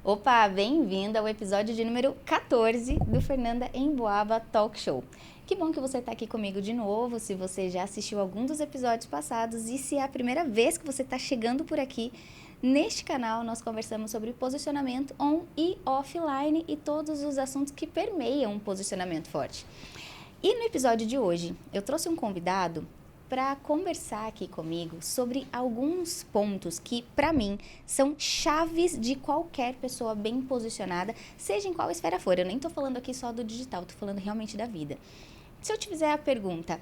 Opa, bem-vinda ao episódio de número 14 do Fernanda Emboaba Talk Show. Que bom que você está aqui comigo de novo, se você já assistiu algum dos episódios passados e se é a primeira vez que você está chegando por aqui. Neste canal nós conversamos sobre posicionamento on e offline e todos os assuntos que permeiam um posicionamento forte. E no episódio de hoje eu trouxe um convidado para conversar aqui comigo sobre alguns pontos que, para mim, são chaves de qualquer pessoa bem posicionada, seja em qual esfera for. Eu nem estou falando aqui só do digital, estou falando realmente da vida. Se eu te fizer a pergunta,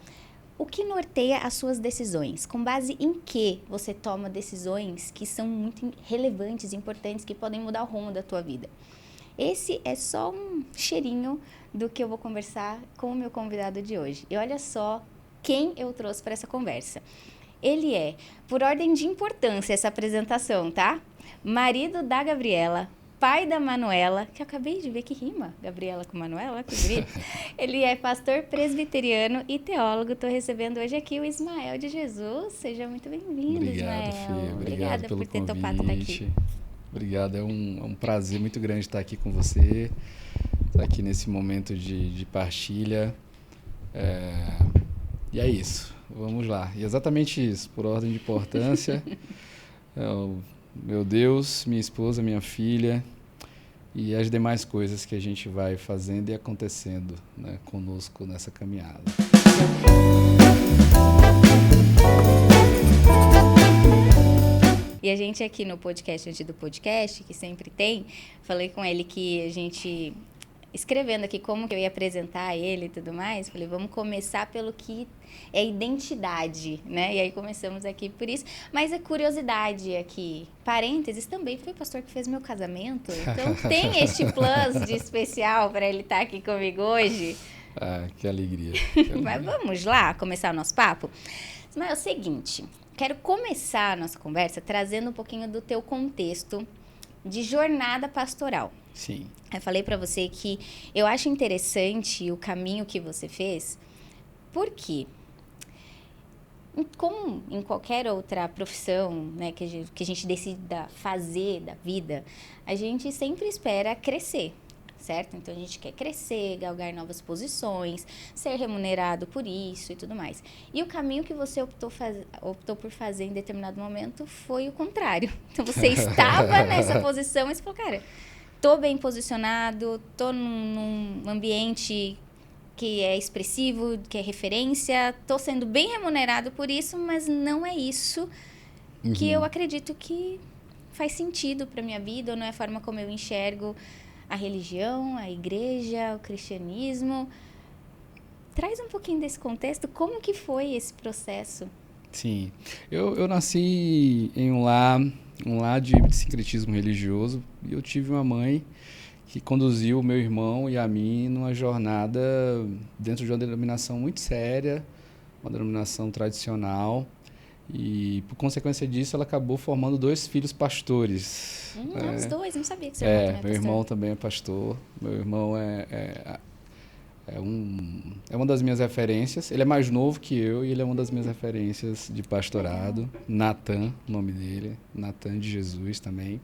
o que norteia as suas decisões? Com base em que você toma decisões que são muito relevantes, importantes, que podem mudar o rumo da tua vida? Esse é só um cheirinho do que eu vou conversar com o meu convidado de hoje. E olha só quem eu trouxe para essa conversa. Ele é, por ordem de importância essa apresentação, tá? Marido da Gabriela, pai da Manuela, que eu acabei de ver que rima, Gabriela com Manuela, que bonito. Ele é pastor presbiteriano e teólogo. Estou recebendo hoje aqui o Ismael de Jesus. Seja muito bem-vindo, Obrigado, Ismael. Fê. Obrigada pelo por ter convite. topado estar aqui. Obrigado, é um prazer muito grande estar aqui com você, estar aqui nesse momento de partilha. E é isso, vamos lá. E exatamente isso, por ordem de importância, meu Deus, minha esposa, minha filha e as demais coisas que a gente vai fazendo e acontecendo, né, conosco nessa caminhada. E a gente aqui no podcast, antes do podcast, que sempre tem, falei com ele que a gente, escrevendo aqui como que eu ia apresentar ele e tudo mais, falei, vamos começar pelo que é identidade, né? E aí começamos aqui por isso. Mas a curiosidade aqui, parênteses, também foi o pastor que fez meu casamento, então tem este plus de especial para ele estar aqui comigo hoje. Ah, que alegria. Mas vamos lá começar o nosso papo? Mas é o seguinte, quero começar a nossa conversa trazendo um pouquinho do teu contexto de jornada pastoral. Sim. Eu falei para você que eu acho interessante o caminho que você fez, porque como em qualquer outra profissão, né, que a gente decida fazer da vida, a gente sempre espera crescer, certo? Então a gente quer crescer, galgar novas posições, ser remunerado por isso e tudo mais. E o caminho que você optou por fazer em determinado momento foi o contrário. Então você estava nessa posição e você falou, cara, tô bem posicionado, tô num ambiente que é expressivo, que é referência, tô sendo bem remunerado por isso, mas não é isso que eu acredito que faz sentido para minha vida, ou não é a forma como eu enxergo a religião, a igreja, o cristianismo. Traz um pouquinho desse contexto, como que foi esse processo? Sim, eu nasci em um lar de sincretismo religioso e eu tive uma mãe que conduziu o meu irmão e a mim numa jornada dentro de uma denominação muito séria, uma denominação tradicional, e por consequência disso ela acabou formando 2 filhos pastores. Os dois, não sabia que seu irmão também é pastor. Meu irmão também é pastor, meu irmão é uma das minhas referências. Ele é mais novo que eu e ele é uma das minhas referências de pastorado. Natan, o nome dele, Natan de Jesus também.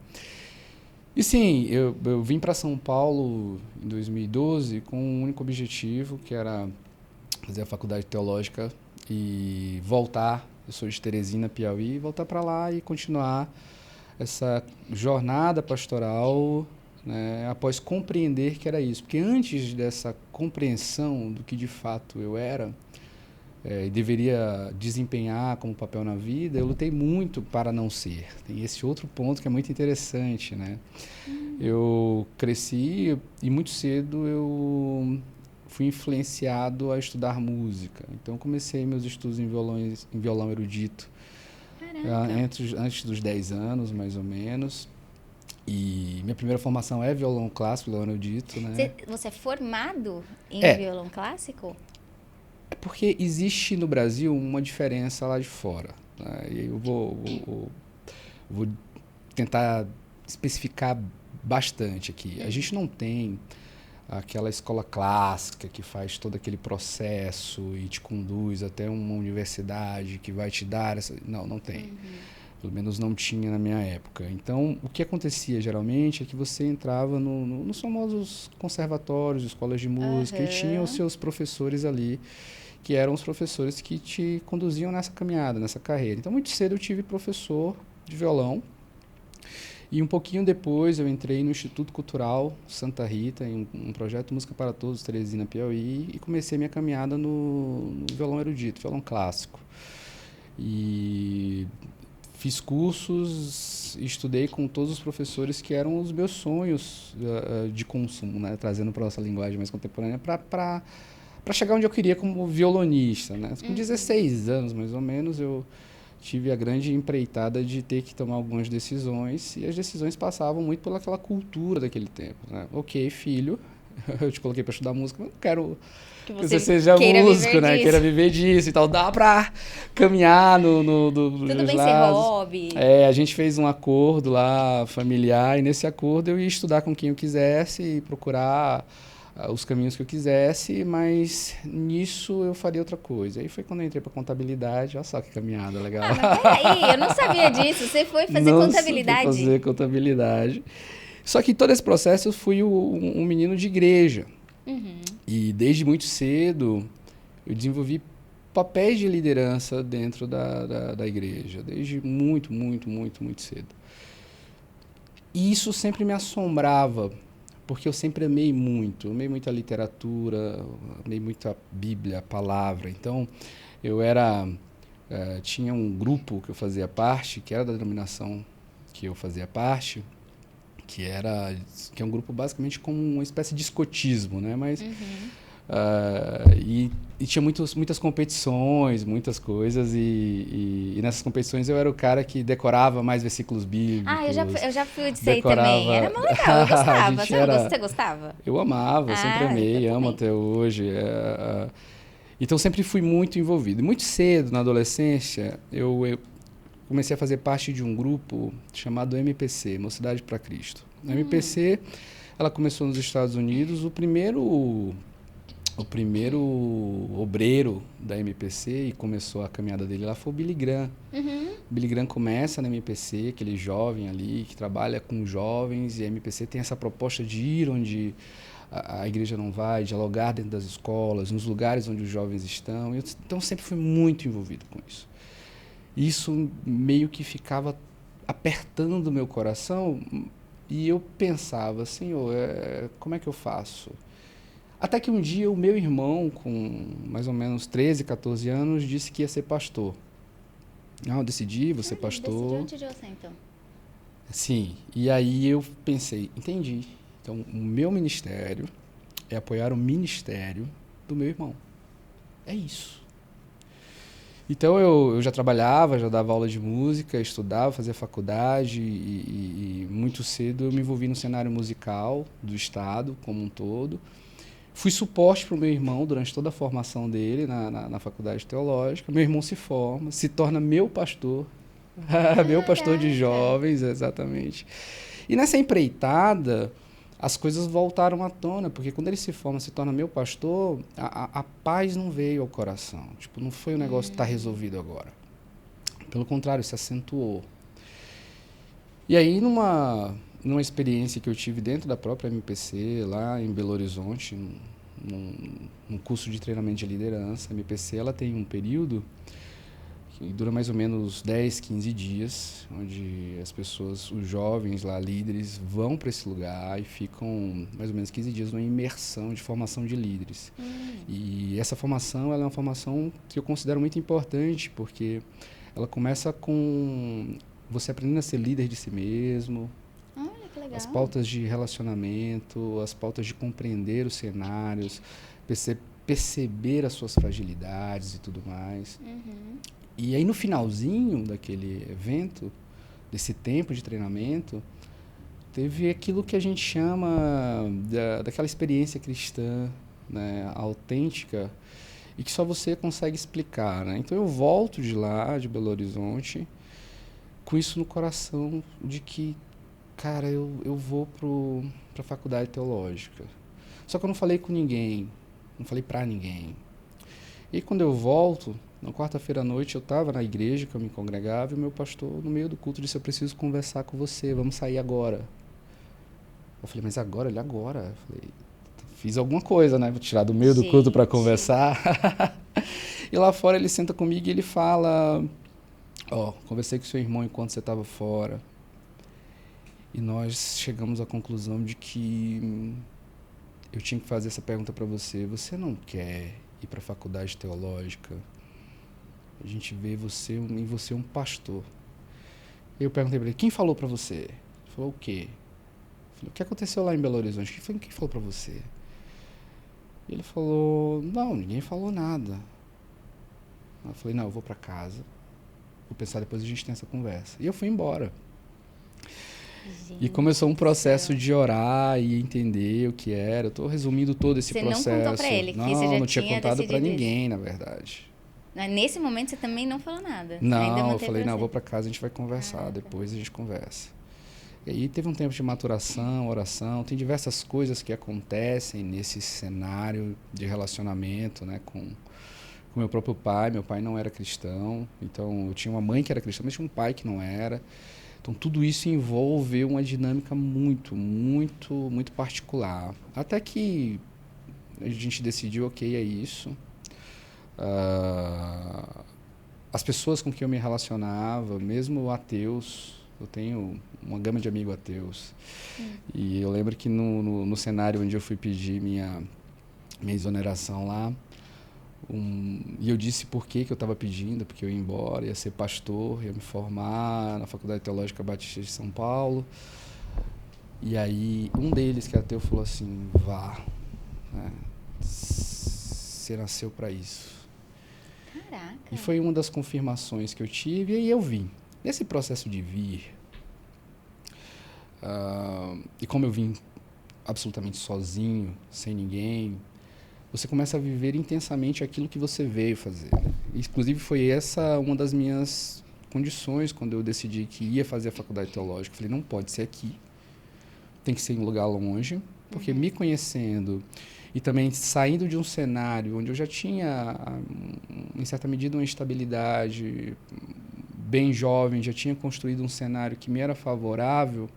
E sim, eu vim para São Paulo em 2012 com um único objetivo, que era fazer a faculdade teológica e voltar. Eu sou de Teresina, Piauí, voltar para lá e continuar essa jornada pastoral, né, após compreender que era isso. Porque antes dessa compreensão do que de fato eu era e deveria desempenhar como papel na vida, eu lutei muito para não ser. Tem esse outro ponto que é muito interessante, né? Eu cresci e muito cedo eu fui influenciado a estudar música. Então comecei meus estudos em violão erudito antes dos 10 anos, mais ou menos. E minha primeira formação é violão clássico, violão erudito, né? Você é formado em violão clássico? É porque existe no Brasil uma diferença lá de fora, né? E eu vou tentar especificar bastante aqui. A gente não tem aquela escola clássica que faz todo aquele processo e te conduz até uma universidade que vai te dar essa... Não tem. Pelo menos não tinha na minha época. Então, o que acontecia geralmente é que você entrava nos famosos conservatórios, escolas de música, e tinha os seus professores ali, que eram os professores que te conduziam nessa caminhada, nessa carreira. Então, muito cedo eu tive professor de violão. E um pouquinho depois eu entrei no Instituto Cultural Santa Rita, em um projeto Música para Todos, Teresina, Piauí, e comecei minha caminhada no violão erudito, violão clássico. E fiz cursos, estudei com todos os professores que eram os meus sonhos de consumo, né? Trazendo para a nossa linguagem mais contemporânea, para chegar onde eu queria como violonista. Né? Com 16 anos, mais ou menos, eu tive a grande empreitada de ter que tomar algumas decisões, e as decisões passavam muito pelaquela cultura daquele tempo. Né? Ok, filho, eu te coloquei para estudar música, mas não quero que você seja músico, né? Queira viver disso e tal. Dá pra caminhar Tudo bem ser hobby. A gente fez um acordo lá, familiar, e nesse acordo eu ia estudar com quem eu quisesse e procurar os caminhos que eu quisesse, mas nisso eu faria outra coisa. Aí foi quando eu entrei pra contabilidade. Olha só que caminhada legal. Mas peraí, eu não sabia disso. Você foi fazer contabilidade? Fui fazer contabilidade. Só que todo esse processo eu fui um menino de igreja. E desde muito cedo eu desenvolvi papéis de liderança dentro da igreja, desde muito cedo. E isso sempre me assombrava, porque eu sempre amei muito a literatura, amei muito a Bíblia, a palavra. Então, tinha um grupo que eu fazia parte, que era da denominação que eu fazia parte, que é um grupo basicamente como uma espécie de escotismo, né? Mas e tinha muitas competições, muitas coisas, e nessas competições eu era o cara que decorava mais versículos bíblicos. Eu já fui disso aí também. Era muito legal, eu gostava. Você gostava? Eu amava, sempre amei, amo até hoje. Então sempre fui muito envolvido. E muito cedo, na adolescência, eu comecei a fazer parte de um grupo chamado MPC, Mocidade para Cristo. A MPC, ela começou nos Estados Unidos. O primeiro obreiro da MPC, e começou a caminhada dele lá, foi o Billy Graham. O Billy Graham começa na MPC, aquele jovem ali que trabalha com jovens, e a MPC tem essa proposta de ir onde a igreja não vai, dialogar dentro das escolas, nos lugares onde os jovens estão. Então sempre fui muito envolvido com isso. Isso meio que ficava apertando o meu coração, e eu pensava, Senhor, como é que eu faço? Até que um dia o meu irmão, com mais ou menos 13, 14 anos, disse que ia ser pastor. Eu decidi, vou ser pastor. Decidiu antes de você, então. Sim, e aí eu pensei, entendi. Então, o meu ministério é apoiar o ministério do meu irmão. É isso. Então, eu já trabalhava, já dava aula de música, estudava, fazia faculdade, e muito cedo eu me envolvi no cenário musical do Estado como um todo. Fui suporte para o meu irmão durante toda a formação dele na faculdade teológica. Meu irmão se forma, se torna meu pastor, meu pastor de jovens, exatamente. E nessa empreitada, as coisas voltaram à tona, porque quando ele se forma, se torna meu pastor, a paz não veio ao coração. Tipo, não foi um negócio que está resolvido agora. Pelo contrário, se acentuou. E aí, numa experiência que eu tive dentro da própria MPC, lá em Belo Horizonte, num curso de treinamento de liderança, a MPC ela tem um período que dura mais ou menos 10, 15 dias, onde as pessoas, os jovens lá, líderes, vão para esse lugar e ficam mais ou menos 15 dias numa imersão de formação de líderes. E essa formação ela é uma formação que eu considero muito importante, porque ela começa com você aprendendo a ser líder de si mesmo, as pautas de relacionamento, as pautas de compreender os cenários, perceber as suas fragilidades e tudo mais. E aí, no finalzinho daquele evento, desse tempo de treinamento, teve aquilo que a gente chama daquela experiência cristã, né, autêntica, e que só você consegue explicar. Né? Então, eu volto de lá, de Belo Horizonte, com isso no coração de que, cara, eu vou para a faculdade teológica. Só que eu não falei com ninguém, não falei para ninguém. E quando eu volto, na quarta-feira à noite, eu estava na igreja que eu me congregava e o meu pastor, no meio do culto, disse: eu preciso conversar com você, vamos sair agora. Eu falei: mas agora? Ele: agora. Eu falei: fiz alguma coisa, né? Vou tirar do meio do culto para conversar. E lá fora ele senta comigo e ele fala: conversei com seu irmão enquanto você estava fora. E nós chegamos à conclusão de que eu tinha que fazer essa pergunta para você. Você não quer ir para a faculdade teológica? A gente vê em você um pastor. Eu perguntei para ele: quem falou para você? Ele falou: o quê? Eu falei: o que aconteceu lá em Belo Horizonte? Quem falou para você? E ele falou: não, ninguém falou nada. Eu falei: não, eu vou para casa. Vou pensar, depois a gente tem essa conversa. E eu fui embora. Gente, e começou um processo de orar e entender o que era. Eu estou resumindo todo esse processo. Você não contou para ele que você já não tinha contado para ninguém, na verdade. Nesse momento você também não falou nada? Não, eu falei: não, vou para casa, a gente vai conversar. Depois a gente conversa. E aí teve um tempo de maturação, oração. Tem diversas coisas que acontecem nesse cenário de relacionamento, né, com meu próprio pai. Meu pai não era cristão, então eu tinha uma mãe que era cristã, mas tinha um pai que não era. Então, tudo isso envolveu uma dinâmica muito, muito, muito particular. Até que a gente decidiu: ok, é isso. As pessoas com quem eu me relacionava, mesmo ateus, eu tenho uma gama de amigos ateus. E eu lembro que no cenário onde eu fui pedir minha exoneração lá, e eu disse por que eu estava pedindo, porque eu ia embora, ia ser pastor, ia me formar na Faculdade Teológica Batista de São Paulo. E aí um deles, que é ateu, falou assim: vá, né? Você nasceu para isso. Caraca. E foi uma das confirmações que eu tive, e aí eu vim. Nesse processo de vir, e como eu vim absolutamente sozinho, sem ninguém, você começa a viver intensamente aquilo que você veio fazer. Inclusive, foi essa uma das minhas condições quando eu decidi que ia fazer a faculdade teológica. Eu falei: não pode ser aqui, tem que ser em um lugar longe, porque me conhecendo e também saindo de um cenário onde eu já tinha, em certa medida, uma estabilidade, bem jovem, já tinha construído um cenário que me era favorável,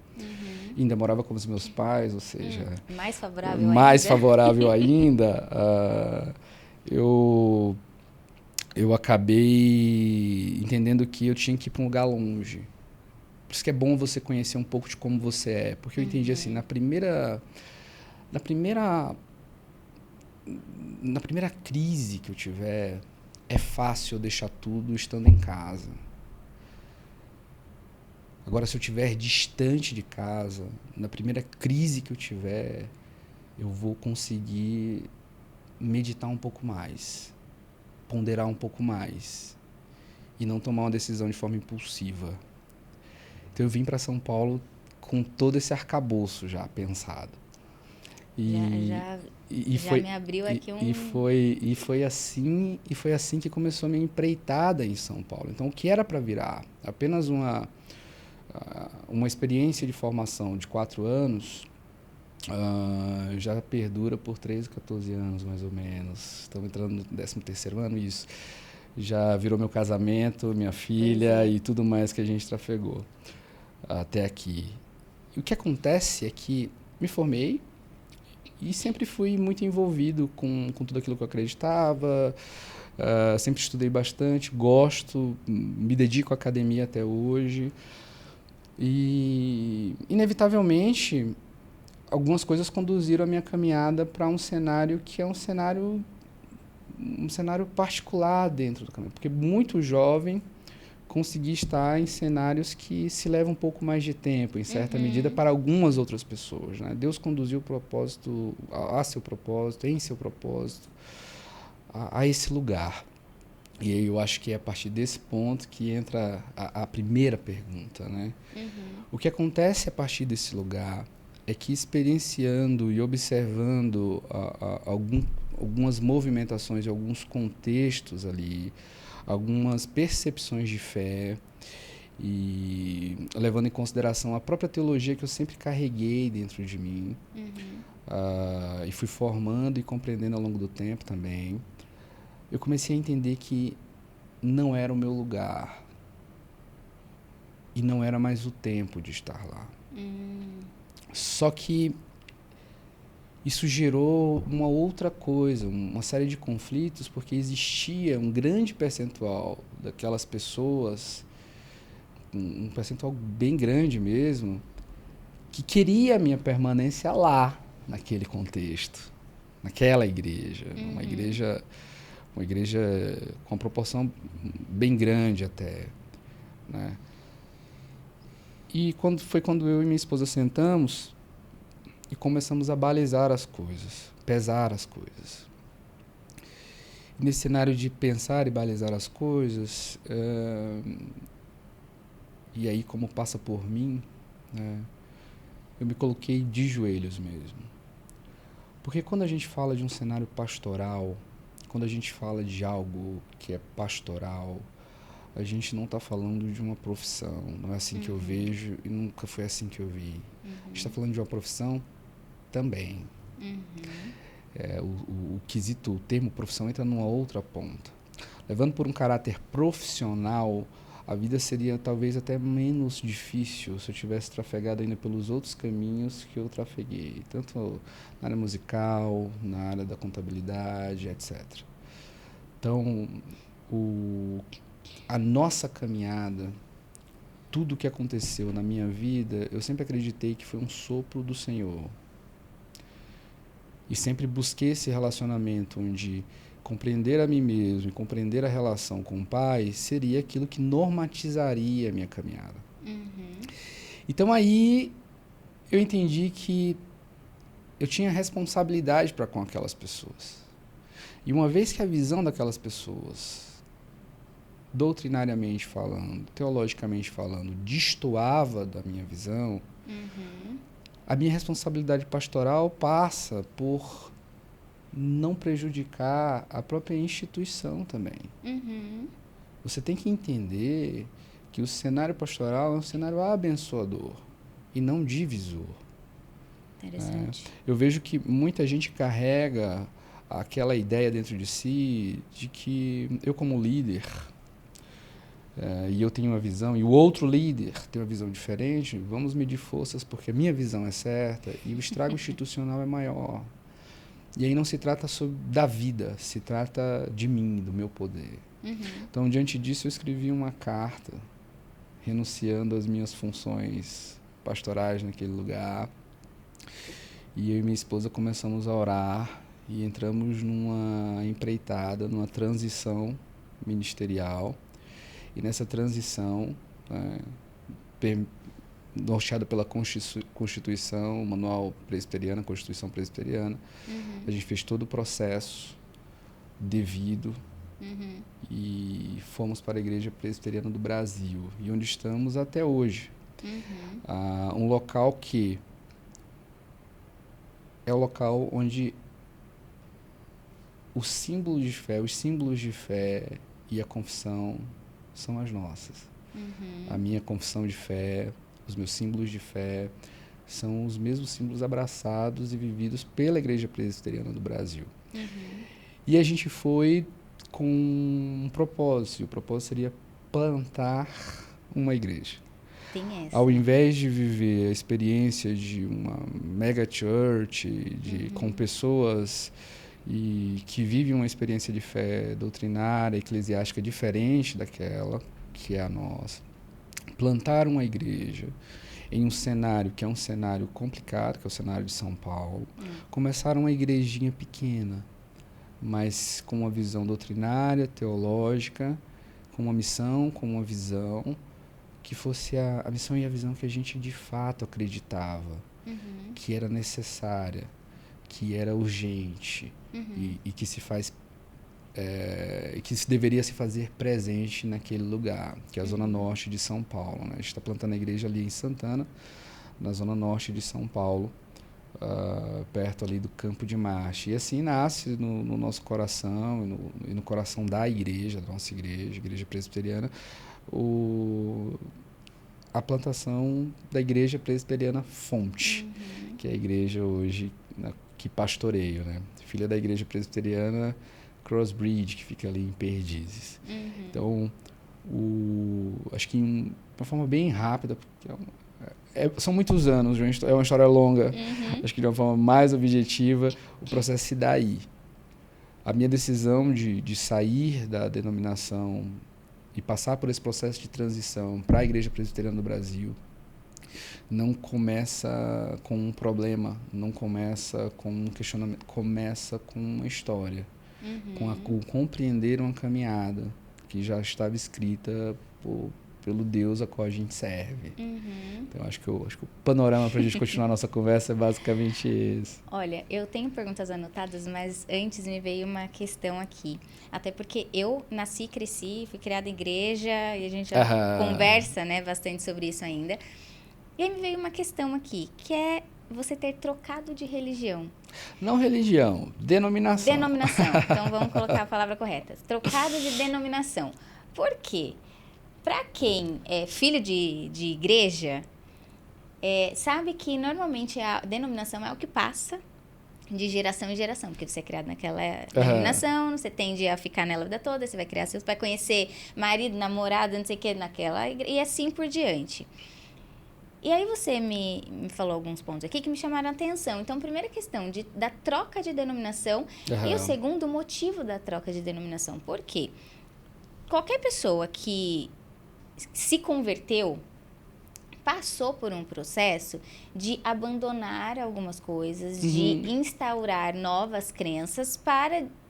ainda morava com os meus pais, ou seja... mais favorável favorável ainda. Eu acabei entendendo que eu tinha que ir para um lugar longe. Por isso que é bom você conhecer um pouco de como você é. Porque eu entendi assim, na primeira crise que eu tiver, é fácil eu deixar tudo estando em casa. Agora, se eu estiver distante de casa, na primeira crise que eu tiver, eu vou conseguir meditar um pouco mais, ponderar um pouco mais e não tomar uma decisão de forma impulsiva. Então, eu vim para São Paulo com todo esse arcabouço já pensado. Já me abriu aqui um... E foi assim que começou a minha empreitada em São Paulo. Então, o que era para virar apenas uma experiência de formação de 4 anos, já perdura por 13, 14 anos, mais ou menos. Estamos entrando no 13º ano, isso. Já virou meu casamento, minha filha e tudo mais que a gente trafegou até aqui. E o que acontece é que me formei e sempre fui muito envolvido com tudo aquilo que eu acreditava, sempre estudei bastante, gosto, me dedico à academia até hoje. E, inevitavelmente, algumas coisas conduziram a minha caminhada para um cenário que é um cenário particular dentro do caminho. Porque muito jovem consegui estar em cenários que se levam um pouco mais de tempo, em certa medida, para algumas outras pessoas. Né? Deus conduziu o propósito, a seu propósito, em seu propósito, a esse lugar. E aí eu acho que é a partir desse ponto que entra a primeira pergunta, né? O que acontece a partir desse lugar é que, experienciando e observando algumas movimentações e alguns contextos ali, algumas percepções de fé, e levando em consideração a própria teologia que eu sempre carreguei dentro de mim, e fui formando e compreendendo ao longo do tempo também, eu comecei a entender que não era o meu lugar e não era mais o tempo de estar lá. Só que isso gerou uma outra coisa, uma série de conflitos, porque existia um grande percentual daquelas pessoas, um percentual bem grande mesmo, que queria a minha permanência lá, naquele contexto, naquela igreja, uma igreja com uma proporção bem grande até, né? E quando eu e minha esposa sentamos e começamos a balizar as coisas, pesar as coisas. Nesse cenário de pensar e balizar as coisas, e aí como passa por mim, né, eu me coloquei de joelhos mesmo. Porque quando a gente fala de um cenário pastoral, quando a gente fala de algo que é pastoral, a gente não está falando de uma profissão. Não é assim que eu vejo e nunca foi assim que eu vi. A gente está falando de uma profissão também. O quesito, o termo profissão entra numa outra ponta. Levando por um caráter profissional, a vida seria talvez até menos difícil se eu tivesse trafegado ainda pelos outros caminhos que eu trafeguei, tanto na área musical, na área da contabilidade, etc. Então, a nossa caminhada, tudo o que aconteceu na minha vida, eu sempre acreditei que foi um sopro do Senhor. E sempre busquei esse relacionamento onde compreender a mim mesmo e compreender a relação com o Pai seria aquilo que normatizaria a minha caminhada. Então aí eu entendi que eu tinha responsabilidade para com aquelas pessoas. E uma vez que a visão daquelas pessoas, doutrinariamente falando, teologicamente falando, destoava da minha visão, a minha responsabilidade pastoral passa por não prejudicar a própria instituição também. Você tem que entender que o cenário pastoral é um cenário abençoador e não divisor. Interessante. Eu vejo que muita gente carrega aquela ideia dentro de si de que eu como líder, e eu tenho uma visão, e o outro líder tem uma visão diferente, vamos medir forças porque a minha visão é certa e o estrago institucional é maior. E aí não se trata da vida, se trata de mim, do meu poder. Então, diante disso, eu escrevi uma carta renunciando às minhas funções pastorais naquele lugar. E eu e minha esposa começamos a orar e entramos numa empreitada, numa transição ministerial. E nessa transição, norteada pela Constituição, Manual Presbiteriano, Constituição Presbiteriana, a gente fez todo o processo devido e fomos para a Igreja Presbiteriana do Brasil, e onde estamos até hoje. Um local que é o local onde os símbolos de fé e a confissão são as nossas. A minha confissão de fé, os meus símbolos de fé, são os mesmos símbolos abraçados e vividos pela Igreja Presbiteriana do Brasil. E a gente foi com um propósito. O propósito seria plantar uma igreja. Ao invés de viver a experiência de uma mega church, com pessoas que vivem uma experiência de fé doutrinária, eclesiástica diferente daquela que é a nossa, plantar uma igreja em um cenário que é um cenário complicado, que é o cenário de São Paulo, começar uma igrejinha pequena, mas com uma visão doutrinária, teológica, com uma missão, com uma visão, que fosse a missão e a visão que a gente de fato acreditava, que era necessária, que era urgente, e que se faz que se deveria se fazer presente naquele lugar, que é a zona norte de São Paulo, né? A gente está plantando a igreja ali em Santana, na zona norte de São Paulo, perto ali do Campo de Marte. E assim nasce no nosso coração e no coração da igreja, da nossa igreja, Igreja Presbiteriana, a plantação da Igreja Presbiteriana Fonte, que é a igreja hoje que pastoreio, né? Filha da Igreja Presbiteriana Crossbridge, que fica ali em Perdizes. Então, acho que de uma forma bem rápida, porque são muitos anos, é uma história longa, acho que de uma forma mais objetiva, o processo se dá aí. A minha decisão de sair da denominação e passar por esse processo de transição para a Igreja Presbiteriana do Brasil não começa com um problema, não começa com um questionamento, começa com uma história, com compreender uma caminhada que já estava escrita pelo Deus a qual a gente serve. Então, acho que o panorama para a gente continuar a nossa conversa é basicamente esse. Olha, eu tenho perguntas anotadas, mas antes me veio uma questão aqui. Até porque eu nasci, cresci, fui criada em igreja e a gente já conversa, né, bastante sobre isso ainda. E aí me veio uma questão aqui, que é você ter trocado de religião. Não religião, denominação. Denominação. Então, vamos colocar a palavra correta. Trocado de denominação. Por quê? Para quem é filho de igreja, sabe que normalmente a denominação é o que passa de geração em geração, porque você é criado naquela denominação, você tende a ficar nela a vida toda, você vai criar seus, vai conhecer marido, namorado, não sei o que, naquela igreja, e assim por diante. E aí você me falou alguns pontos aqui que me chamaram a atenção. Então, primeira questão da troca de denominação e o segundo motivo da troca de denominação. Por quê? Qualquer pessoa que se converteu passou por um processo de abandonar algumas coisas, de instaurar novas crenças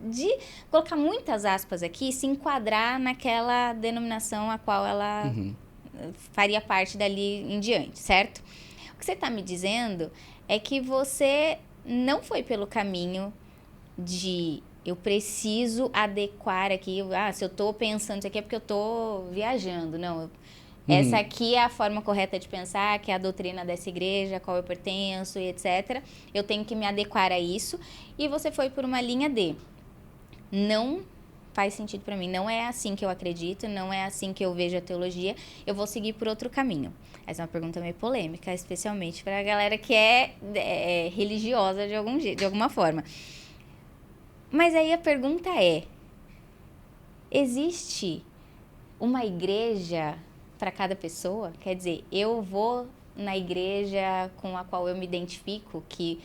de colocar muitas aspas aqui, se enquadrar naquela denominação a qual ela faria parte dali em diante, certo? O que você está me dizendo é que você não foi pelo caminho de eu preciso adequar aqui, se eu estou pensando isso aqui é porque eu estou viajando, não. Essa aqui é a forma correta de pensar, que é a doutrina dessa igreja, a qual eu pertenço e etc. Eu tenho que me adequar a isso. E você foi por uma linha de não faz sentido para mim, não é assim que eu acredito, não é assim que eu vejo a teologia, eu vou seguir por outro caminho. Essa é uma pergunta meio polêmica, especialmente para a galera que é religiosa de alguma forma. Mas aí a pergunta existe uma igreja para cada pessoa? Quer dizer, eu vou na igreja com a qual eu me identifico, que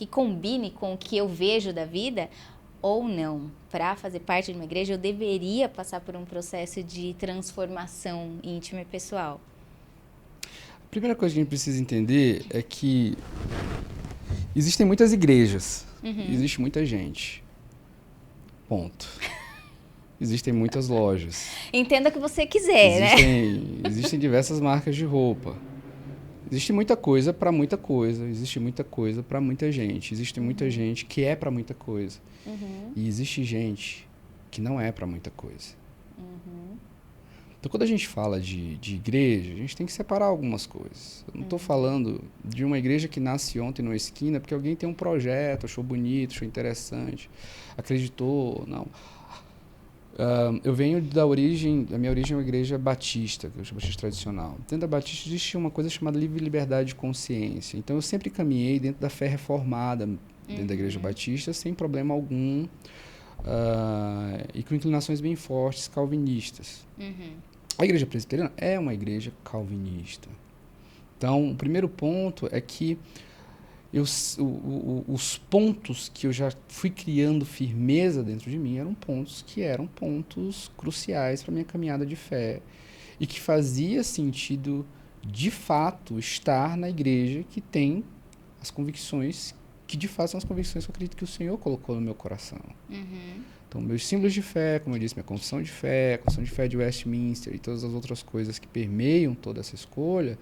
combine com o que eu vejo da vida, ou não? Para fazer parte de uma igreja, eu deveria passar por um processo de transformação íntima e pessoal? A primeira coisa que a gente precisa entender é que existem muitas igrejas, existe muita gente. Ponto. Existem muitas lojas. Entenda o que você quiser, né? Existem diversas marcas de roupa. Existe muita coisa para muita coisa. Existe muita coisa para muita gente. Existe muita gente que é para muita coisa. E existe gente que não é para muita coisa. Então, quando a gente fala de igreja, a gente tem que separar algumas coisas. Eu não estou falando de uma igreja que nasce ontem numa esquina porque alguém tem um projeto, achou bonito, achou interessante, acreditou, não. Eu venho a minha origem é uma igreja batista, que eu chamo batista tradicional. Dentro da batista existe uma coisa chamada livre liberdade de consciência. Então eu sempre caminhei dentro da fé reformada, dentro da igreja batista, sem problema algum, e com inclinações bem fortes calvinistas. A igreja presbiteriana é uma igreja calvinista. Então, o primeiro ponto é que os pontos que eu já fui criando firmeza dentro de mim eram pontos cruciais para a minha caminhada de fé e que fazia sentido, de fato, estar na igreja que tem as convicções, que de fato são as convicções que eu acredito que o Senhor colocou no meu coração. Então, meus símbolos de fé, como eu disse, minha confissão de fé, a confissão de fé de Westminster e todas as outras coisas que permeiam toda essa escolha,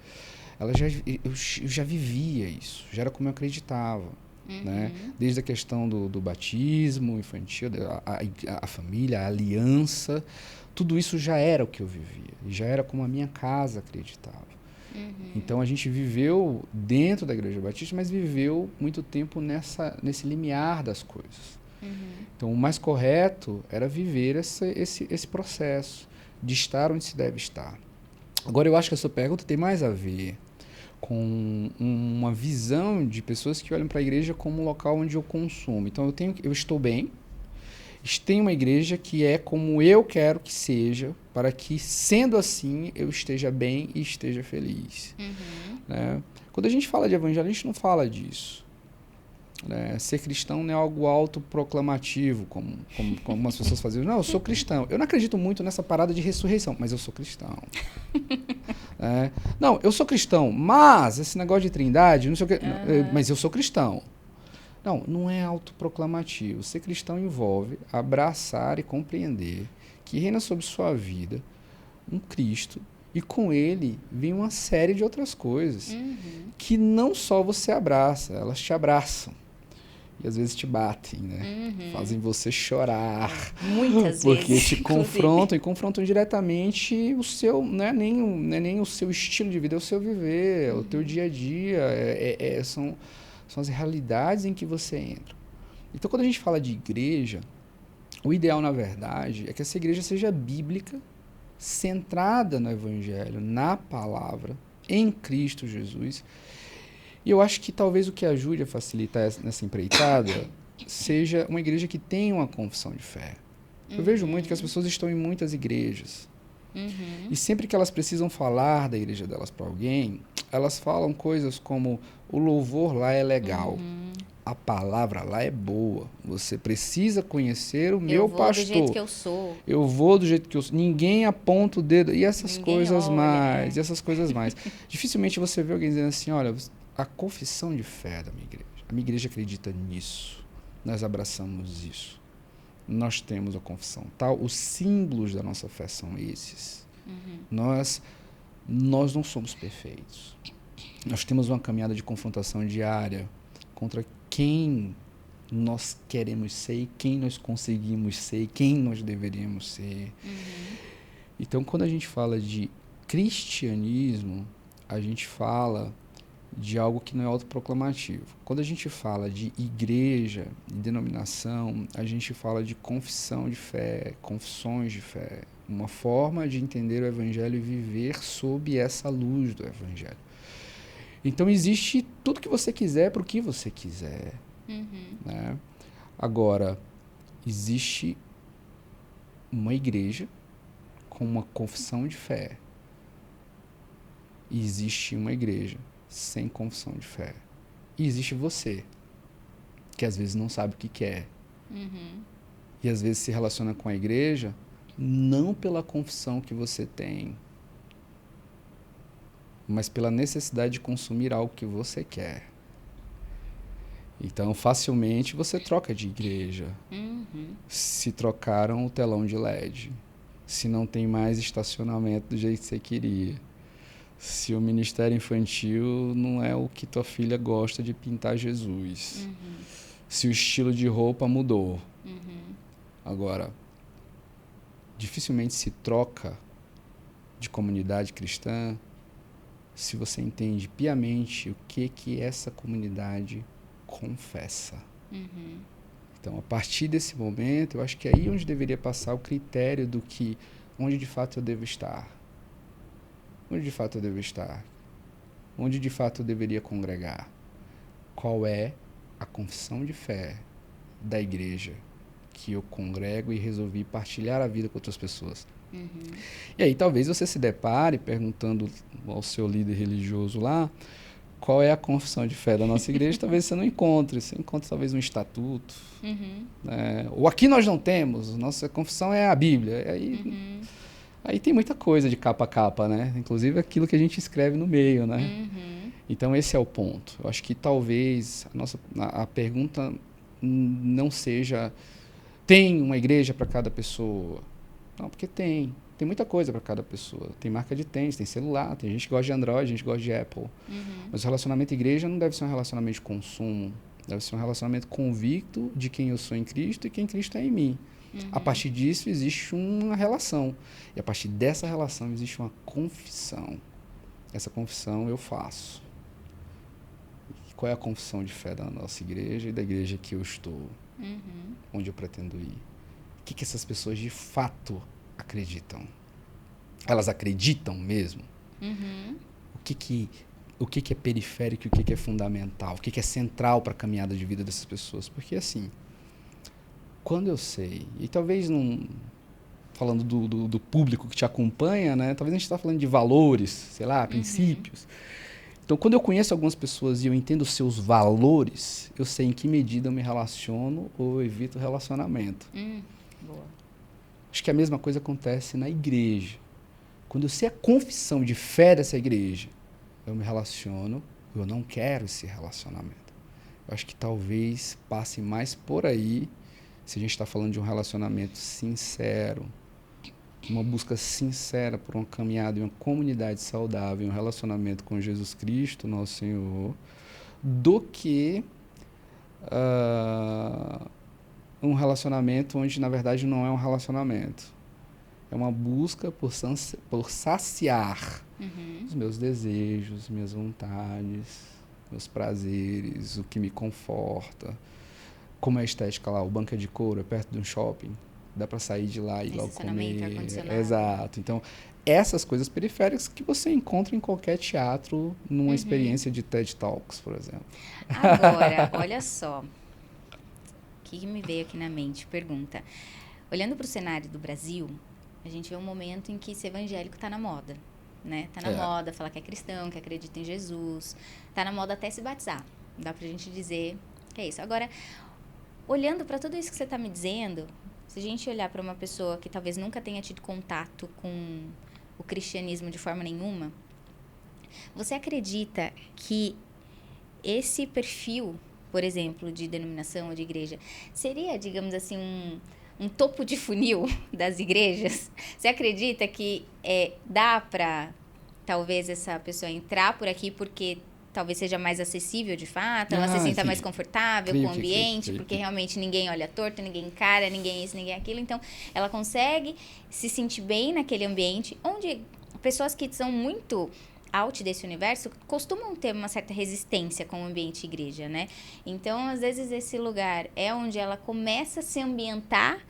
eu já vivia isso, já era como eu acreditava. Né? Desde a questão do batismo infantil, a família, a aliança, tudo isso já era o que eu vivia, já era como a minha casa acreditava. Então a gente viveu dentro da Igreja Batista, mas viveu muito tempo nesse limiar das coisas. Então o mais correto era viver esse processo de estar onde se deve estar. Agora eu acho que a sua pergunta tem mais a ver com uma visão de pessoas que olham para a igreja como um local onde eu consumo. Então eu estou bem, tenho uma igreja que é como eu quero que seja, para que, sendo assim, eu esteja bem e esteja feliz. Né? Quando a gente fala de evangelho, a gente não fala disso. Né? Ser cristão não é algo autoproclamativo, como as pessoas faziam. Não, eu sou cristão. Eu não acredito muito nessa parada de ressurreição, mas eu sou cristão. Não, eu sou cristão, mas esse negócio de trindade, não sei o que, mas eu sou cristão. Não, não é autoproclamativo. Ser cristão envolve abraçar e compreender que reina sobre sua vida um Cristo e com ele vem uma série de outras coisas que não só você abraça, elas te abraçam. E às vezes te batem, né? Fazem você chorar. Muitas porque vezes. Porque te confrontam e confrontam diretamente o seu, não é nem o seu estilo de vida, é o seu viver, é o teu dia a dia, são as realidades em que você entra. Então, quando a gente fala de igreja, o ideal, na verdade, é que essa igreja seja bíblica, centrada no Evangelho, na palavra, em Cristo Jesus. E eu acho que talvez o que ajude a facilitar nessa empreitada seja uma igreja que tenha uma confissão de fé. Eu vejo muito que as pessoas estão em muitas igrejas. E sempre que elas precisam falar da igreja delas para alguém, elas falam coisas como: o louvor lá é legal, a palavra lá é boa, você precisa conhecer o meu pastor. Eu vou do jeito que eu sou. Eu vou do jeito que eu sou. Ninguém aponta o dedo. E essas coisas mais. E essas coisas mais. Dificilmente você vê alguém dizendo assim: olha, a confissão de fé da minha igreja. A minha igreja acredita nisso. Nós abraçamos isso. Nós temos a confissão tal. Os símbolos da nossa fé são esses. Nós não somos perfeitos. Nós temos uma caminhada de confrontação diária contra quem nós queremos ser, quem nós conseguimos ser, quem nós deveríamos ser. Então, quando a gente fala de cristianismo, a gente fala de algo que não é autoproclamativo. Quando a gente fala de igreja, de denominação, a gente fala de confissão de fé, confissões de fé, uma forma de entender o Evangelho e viver sob essa luz do Evangelho. Então, existe tudo que você quiser para o que você quiser. Né? Agora, existe uma igreja com uma confissão de fé. E existe uma igreja sem confissão de fé. E existe você, que às vezes não sabe o que quer. E às vezes se relaciona com a igreja não pela confissão que você tem, mas pela necessidade de consumir algo que você quer. Então, facilmente você troca de igreja. Se trocaram o telão de LED. Se não tem mais estacionamento do jeito que você queria. Se o ministério infantil não é o que tua filha gosta de pintar Jesus. Se o estilo de roupa mudou. Agora, dificilmente se troca de comunidade cristã se você entende piamente o que essa comunidade confessa. Então, a partir desse momento, eu acho que é aí onde deveria passar o critério do que, onde de fato eu devo estar. Onde de fato eu devo estar? Onde de fato eu deveria congregar? Qual é a confissão de fé da igreja que eu congrego e resolvi partilhar a vida com outras pessoas? E aí talvez você se depare perguntando ao seu líder religioso lá qual é a confissão de fé da nossa igreja. Talvez você não encontre. Você encontra talvez um estatuto. Né? Ou aqui nós não temos. Nossa confissão é a Bíblia. Aí tem muita coisa de capa a capa, né? Inclusive aquilo que a gente escreve no meio, né? Então esse é o ponto. Eu acho que talvez a pergunta não seja: tem uma igreja para cada pessoa? Não, porque tem muita coisa para cada pessoa. Tem marca de tênis, tem celular, tem gente que gosta de Android, gente que gosta de Apple. Mas o relacionamento igreja não deve ser um relacionamento de consumo. Deve ser um relacionamento convicto de quem eu sou em Cristo e quem Cristo é em mim. A partir disso existe uma relação. E a partir dessa relação existe uma confissão. Essa confissão eu faço. Qual é a confissão de fé da nossa igreja e da igreja que eu estou? Onde eu pretendo ir? O que essas pessoas de fato acreditam? Elas acreditam mesmo? O que o que que é periférico e o que que é fundamental, o que que é central para a caminhada de vida dessas pessoas. Porque, assim, quando eu sei, e talvez não... falando do público que te acompanha, né? Talvez a gente está falando de valores, sei lá, princípios. Então, quando eu conheço algumas pessoas e eu entendo os seus valores, eu sei em que medida eu me relaciono ou evito relacionamento. Boa. Acho que a mesma coisa acontece na igreja. Quando eu sei a confissão de fé dessa igreja, eu me relaciono, eu não quero esse relacionamento. Eu acho que talvez passe mais por aí, se a gente está falando de um relacionamento sincero, uma busca sincera por uma caminhada em uma comunidade saudável, um relacionamento com Jesus Cristo, nosso Senhor, do que um relacionamento onde, na verdade, não é um relacionamento. É uma busca por saciar os meus desejos, minhas vontades, meus prazeres, o que me conforta. Como é a estética lá, o banco é de couro, é perto de um shopping, dá para sair de lá e ir logo comer. Exato. Então, essas coisas periféricas que você encontra em qualquer teatro, numa experiência de TED Talks, por exemplo. Agora, olha só, o que me veio aqui na mente? Pergunta. Olhando para o cenário do Brasil, a gente vê um momento em que ser evangélico está na moda, né? Está na moda falar que é cristão, que acredita em Jesus. Está na moda até se batizar. Dá pra gente dizer que é isso. Agora, olhando para tudo isso que você está me dizendo, se a gente olhar para uma pessoa que talvez nunca tenha tido contato com o cristianismo de forma nenhuma, você acredita que esse perfil, por exemplo, de denominação ou de igreja, seria, digamos assim, um topo de funil das igrejas? Você acredita que dá para, talvez, essa pessoa entrar por aqui porque talvez seja mais acessível de fato, ela se sinta mais confortável com o ambiente, porque realmente ninguém olha torto, ninguém encara, ninguém isso, ninguém aquilo, então ela consegue se sentir bem naquele ambiente, onde pessoas que são muito out desse universo costumam ter uma certa resistência com o ambiente igreja, né? Então, às vezes, esse lugar é onde ela começa a se ambientar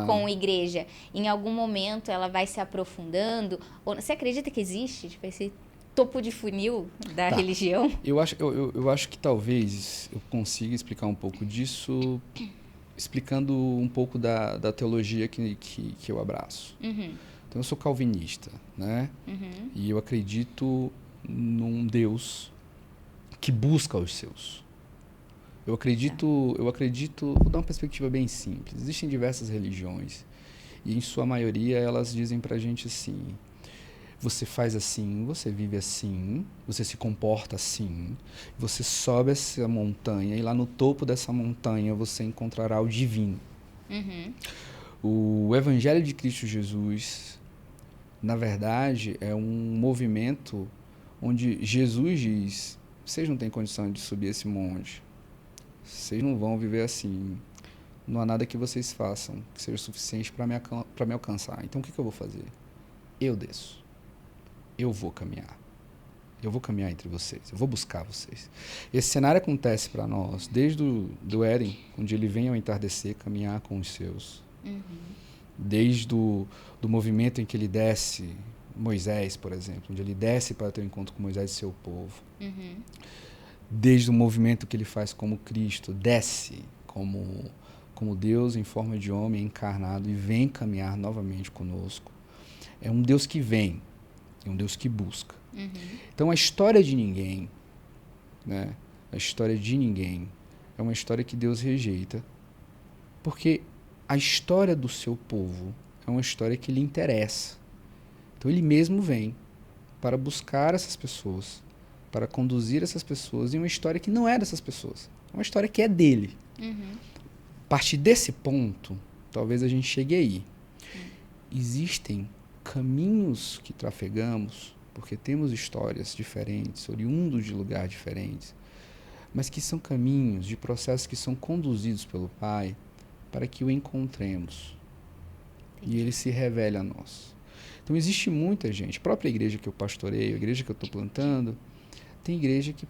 com a igreja. Em algum momento, ela vai se aprofundando. Você acredita que existe, tipo, esse topo de funil da religião? Eu acho que talvez eu consiga explicar um pouco disso, explicando um pouco da teologia que eu abraço. Então, eu sou calvinista, né? E eu acredito num Deus que busca os seus. Eu acredito, vou dar uma perspectiva bem simples. Existem diversas religiões e, em sua maioria, elas dizem pra gente assim: você faz assim, você vive assim, você se comporta assim, você sobe essa montanha e lá no topo dessa montanha você encontrará o divino. O Evangelho de Cristo Jesus, na verdade, é um movimento onde Jesus diz: vocês não têm condição de subir esse monte, vocês não vão viver assim, não há nada que vocês façam que seja suficiente para me alcançar. Então, o que eu vou fazer? Eu desço. Eu vou caminhar. Eu vou caminhar entre vocês. Eu vou buscar vocês. Esse cenário acontece para nós desde do Éden, onde ele vem ao entardecer caminhar com os seus. Desde do movimento em que ele desce, Moisés, por exemplo, onde ele desce para ter um encontro com Moisés e seu povo. Desde o movimento que ele faz como Cristo, desce como Deus em forma de homem encarnado e vem caminhar novamente conosco. É um Deus que vem. É um Deus que busca. Então, a história de ninguém, né? A história de ninguém é uma história que Deus rejeita, porque a história do seu povo é uma história que lhe interessa. Então, ele mesmo vem para buscar essas pessoas, para conduzir essas pessoas em uma história que não é dessas pessoas. É uma história que é dele. A partir desse ponto, talvez a gente chegue aí. Existem caminhos que trafegamos, porque temos histórias diferentes, oriundos de lugares diferentes, mas que são caminhos de processos que são conduzidos pelo Pai para que o encontremos. E ele se revele a nós. Então, existe muita gente, a própria igreja que eu pastoreio, a igreja que eu estou plantando, tem igreja que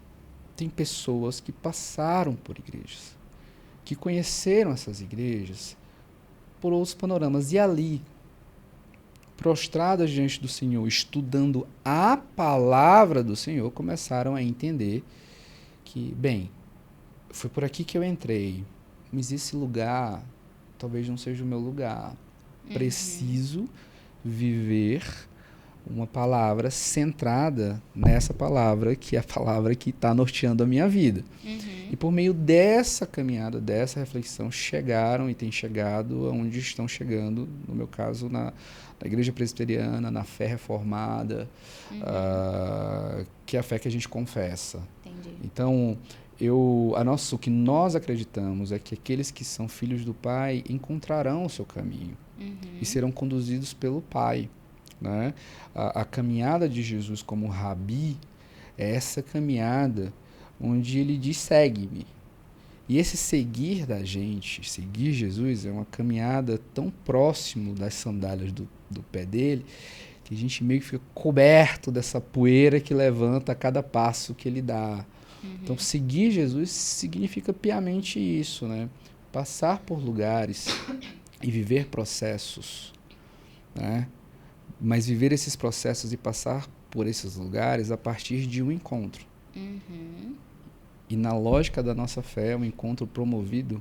tem pessoas que passaram por igrejas, que conheceram essas igrejas por outros panoramas. E ali, prostradas diante do Senhor, estudando a palavra do Senhor, começaram a entender que, bem, foi por aqui que eu entrei, mas esse lugar talvez não seja o meu lugar. Preciso viver uma palavra centrada nessa palavra, que é a palavra que está norteando a minha vida. E por meio dessa caminhada, dessa reflexão, chegaram e têm chegado aonde estão chegando, no meu caso, na Igreja Presbiteriana, na fé reformada, que é a fé que a gente confessa. Entendi. Então, o que nós acreditamos é que aqueles que são filhos do Pai encontrarão o seu caminho e serão conduzidos pelo Pai. Né? A caminhada de Jesus como Rabi é essa caminhada onde ele diz: segue-me. E esse seguir da gente, seguir Jesus, é uma caminhada tão próximo das sandálias do pé dele, que a gente meio que fica coberto dessa poeira que levanta a cada passo que ele dá. Então, seguir Jesus significa piamente isso, né? Passar por lugares e viver processos, né? Mas viver esses processos e passar por esses lugares a partir de um encontro. E na lógica da nossa fé, é um encontro promovido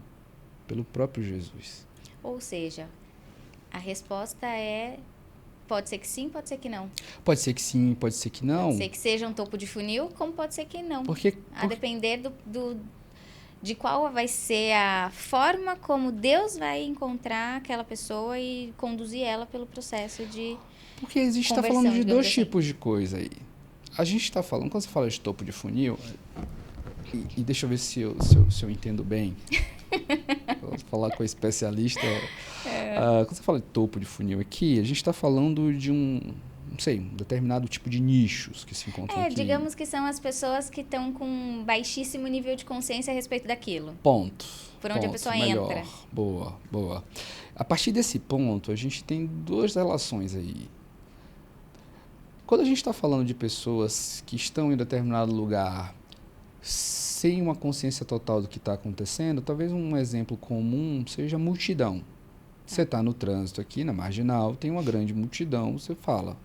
pelo próprio Jesus. Ou seja, a resposta é: pode ser que sim, pode ser que não. Pode ser que sim, pode ser que não. Pode ser que seja um topo de funil, como pode ser que não. A depender de qual vai ser a forma como Deus vai encontrar aquela pessoa e conduzir ela pelo processo de Porque a gente está falando de dois tipos de coisa aí. A gente está falando, quando você fala de topo de funil, e deixa eu ver se eu entendo bem. Vou falar com a especialista. Quando você fala de topo de funil aqui, a gente está falando de um determinado tipo de nichos que se encontram aqui. Digamos que são as pessoas que estão com baixíssimo nível de consciência a respeito daquilo. Ponto. Por onde a pessoa melhor. entra. Boa. A partir desse ponto, a gente tem duas relações aí. Quando a gente está falando de pessoas que estão em determinado lugar sem uma consciência total do que está acontecendo, talvez um exemplo comum seja a multidão. Você está no trânsito aqui, na Marginal, tem uma grande multidão, você fala,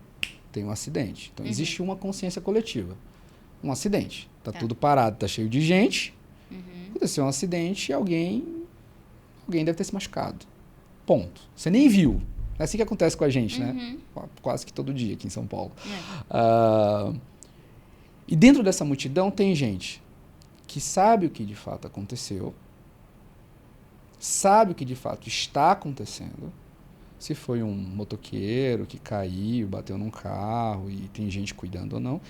tem um acidente. Então, existe uma consciência coletiva. Um acidente. Está tudo parado, está cheio de gente. Aconteceu um acidente e alguém deve ter se machucado. Ponto. Você nem viu. É assim que acontece com a gente, né? Quase que todo dia aqui em São Paulo. E dentro dessa multidão tem gente que sabe o que de fato aconteceu, sabe o que de fato está acontecendo, se foi um motoqueiro que caiu, bateu num carro e tem gente cuidando ou não,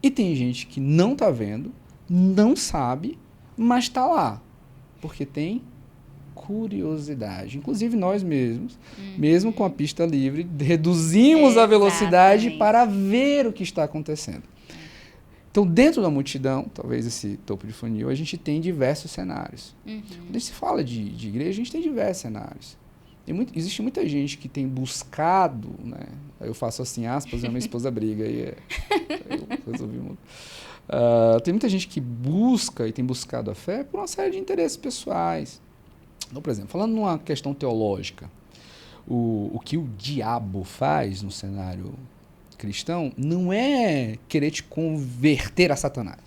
e tem gente que não está vendo, não sabe, mas está lá, porque tem curiosidade. Inclusive nós mesmos, mesmo com a pista livre, reduzimos a velocidade para ver o que está acontecendo. Então, dentro da multidão, talvez esse topo de funil, a gente tem diversos cenários. Quando a gente fala de igreja, a gente tem diversos cenários. Existe muita gente que tem buscado, né? Eu faço assim, aspas, a minha esposa briga, e eu resolvi mudar. Tem muita gente que busca e tem buscado a fé por uma série de interesses pessoais. Então, por exemplo, falando numa questão teológica, o que o diabo faz no cenário cristão não é querer te converter a Satanás.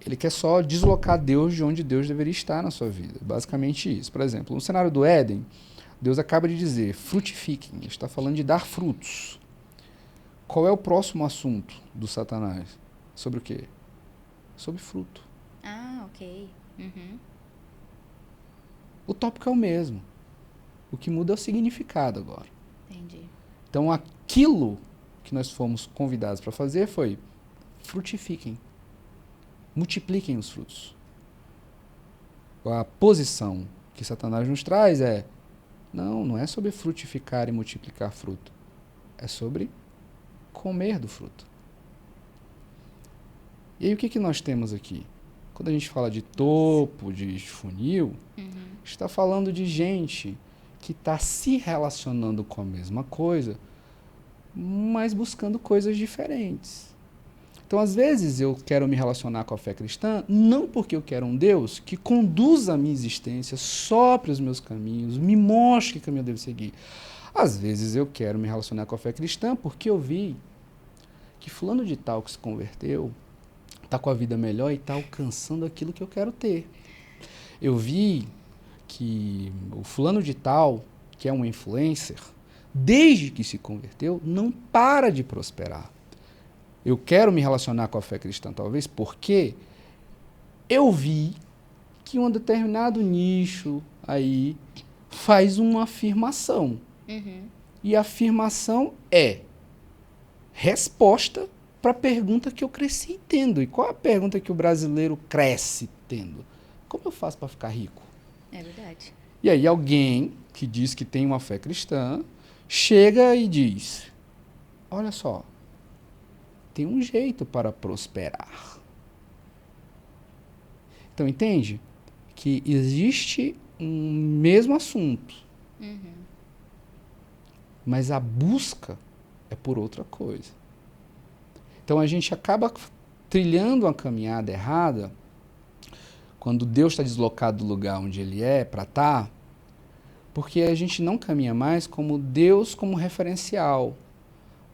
Ele quer só deslocar Deus de onde Deus deveria estar na sua vida. Basicamente isso. Por exemplo, no cenário do Éden, Deus acaba de dizer, frutifiquem. Ele está falando de dar frutos. Qual é o próximo assunto do Satanás? Sobre o quê? Sobre fruto. Ok. O tópico é o mesmo. O que muda é o significado agora. Entendi. Então, aquilo que nós fomos convidados para fazer foi frutifiquem, multipliquem os frutos. A posição que Satanás nos traz é, não é sobre frutificar e multiplicar fruto, é sobre comer do fruto. E aí o que nós temos aqui? Quando a gente fala de topo, de funil, está falando de gente que está se relacionando com a mesma coisa, mas buscando coisas diferentes. Então, às vezes, eu quero me relacionar com a fé cristã, não porque eu quero um Deus que conduza a minha existência, sopre os meus caminhos, me mostre que caminho eu devo seguir. Às vezes eu quero me relacionar com a fé cristã porque eu vi que fulano de tal que se converteu está com a vida melhor e está alcançando aquilo que eu quero ter. Eu vi que o fulano de tal, que é um influencer, desde que se converteu, não para de prosperar. Eu quero me relacionar com a fé cristã, talvez, porque eu vi que um determinado nicho aí faz uma afirmação. E a afirmação é resposta para a pergunta que eu cresci tendo. E qual é a pergunta que o brasileiro cresce tendo? Como eu faço para ficar rico? É verdade. E aí alguém que diz que tem uma fé cristã chega e diz, olha só, tem um jeito para prosperar. Então, entende? Que existe um mesmo assunto, mas a busca é por outra coisa. Então, a gente acaba trilhando uma caminhada errada quando Deus está deslocado do lugar onde Ele é para estar, porque a gente não caminha mais como Deus como referencial.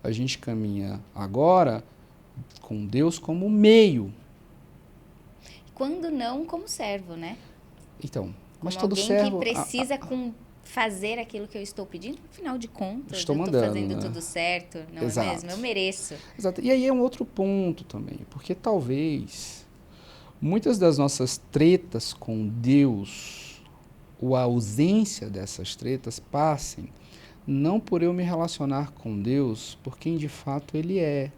A gente caminha agora com Deus como meio. Quando não, como servo, né? Então, mas como todo alguém servo... que precisa fazer aquilo que eu estou pedindo, afinal de contas, Estou eu mandando, estou fazendo né? tudo certo, não Exato. é mesmo? Eu mereço. Exato. E aí é um outro ponto também, porque talvez muitas das nossas tretas com Deus, ou a ausência dessas tretas, passem não por eu me relacionar com Deus por quem de fato Ele é,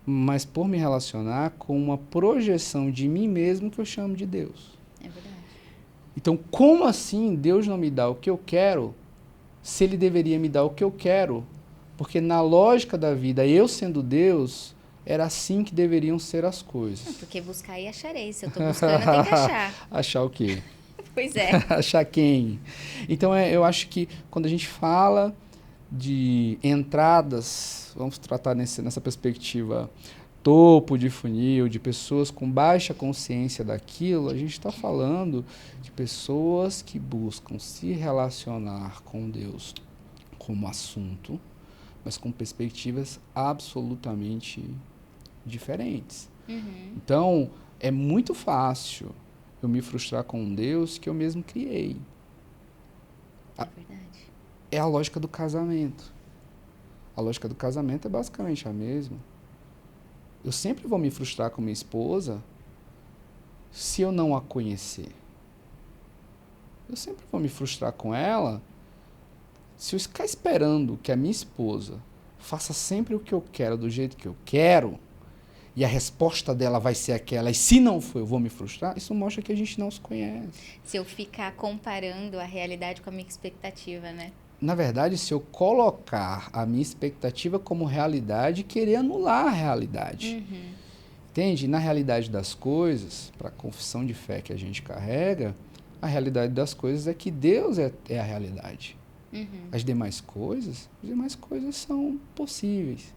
mas por me relacionar com uma projeção de mim mesmo que eu chamo de Deus. É verdade. Então, como assim Deus não me dá o que eu quero, se Ele deveria me dar o que eu quero? Porque na lógica da vida, eu sendo Deus, era assim que deveriam ser as coisas. Não, porque buscar e acharei. Se eu estou buscando, eu tenho que achar. Achar o quê? Pois é. Achar quem? Então, eu acho que quando a gente fala de entradas, vamos tratar nessa perspectiva topo de funil, de pessoas com baixa consciência daquilo, a gente está falando de pessoas que buscam se relacionar com Deus como assunto, mas com perspectivas absolutamente diferentes. Então, é muito fácil eu me frustrar com um Deus que eu mesmo criei. É verdade. É a lógica do casamento. A lógica do casamento é basicamente a mesma. Eu sempre vou me frustrar com minha esposa se eu não a conhecer. Eu sempre vou me frustrar com ela se eu ficar esperando que a minha esposa faça sempre o que eu quero, do jeito que eu quero, e a resposta dela vai ser aquela, e se não for, eu vou me frustrar, isso mostra que a gente não se conhece. Se eu ficar comparando a realidade com a minha expectativa, né? Na verdade, se eu colocar a minha expectativa como realidade e querer anular a realidade. Entende? Na realidade das coisas, para a confissão de fé que a gente carrega, a realidade das coisas é que Deus é a realidade. As demais coisas são possíveis,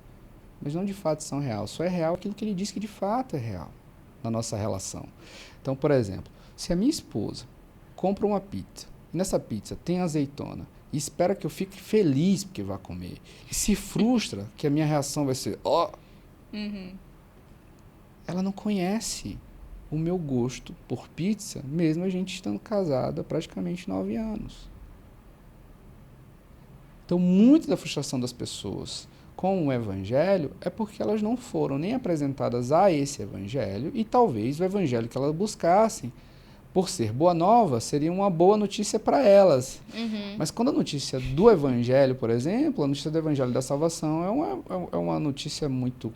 mas não de fato são reais. Só é real aquilo que Ele diz que de fato é real na nossa relação. Então, por exemplo, se a minha esposa compra uma pizza, e nessa pizza tem azeitona, e espera que eu fique feliz porque vai comer, e se frustra que a minha reação vai ser, ela não conhece o meu gosto por pizza, mesmo a gente estando casado há praticamente 9 anos. Então, muito da frustração das pessoas com o evangelho é porque elas não foram nem apresentadas a esse evangelho, e talvez o evangelho que elas buscassem, por ser boa nova, seria uma boa notícia para elas. Mas quando a notícia do evangelho, por exemplo, a notícia do evangelho da salvação é uma notícia muito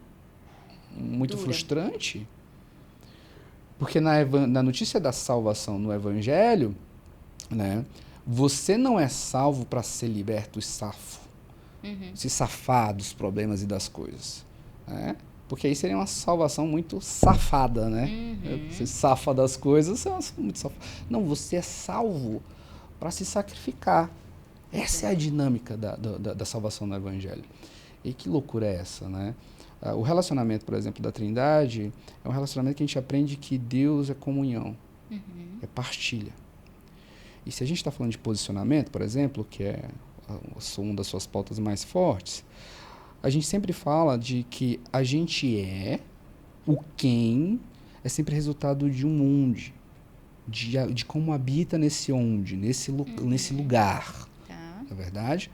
frustrante, porque na notícia da salvação no evangelho, né, você não é salvo para ser liberto e se safar dos problemas e das coisas, né? Porque aí seria uma salvação muito safada, né? Você safa das coisas, você é muito safado. Não, você é salvo para se sacrificar. Essa é a dinâmica da salvação no evangelho. E que loucura é essa, né? O relacionamento, por exemplo, da Trindade é um relacionamento que a gente aprende que Deus é comunhão, é partilha. E se a gente está falando de posicionamento, por exemplo, que é uma das suas pautas mais fortes, a gente sempre fala de que a gente o quem é sempre resultado de um onde, de como habita nesse onde, nesse lugar, Tá. na verdade.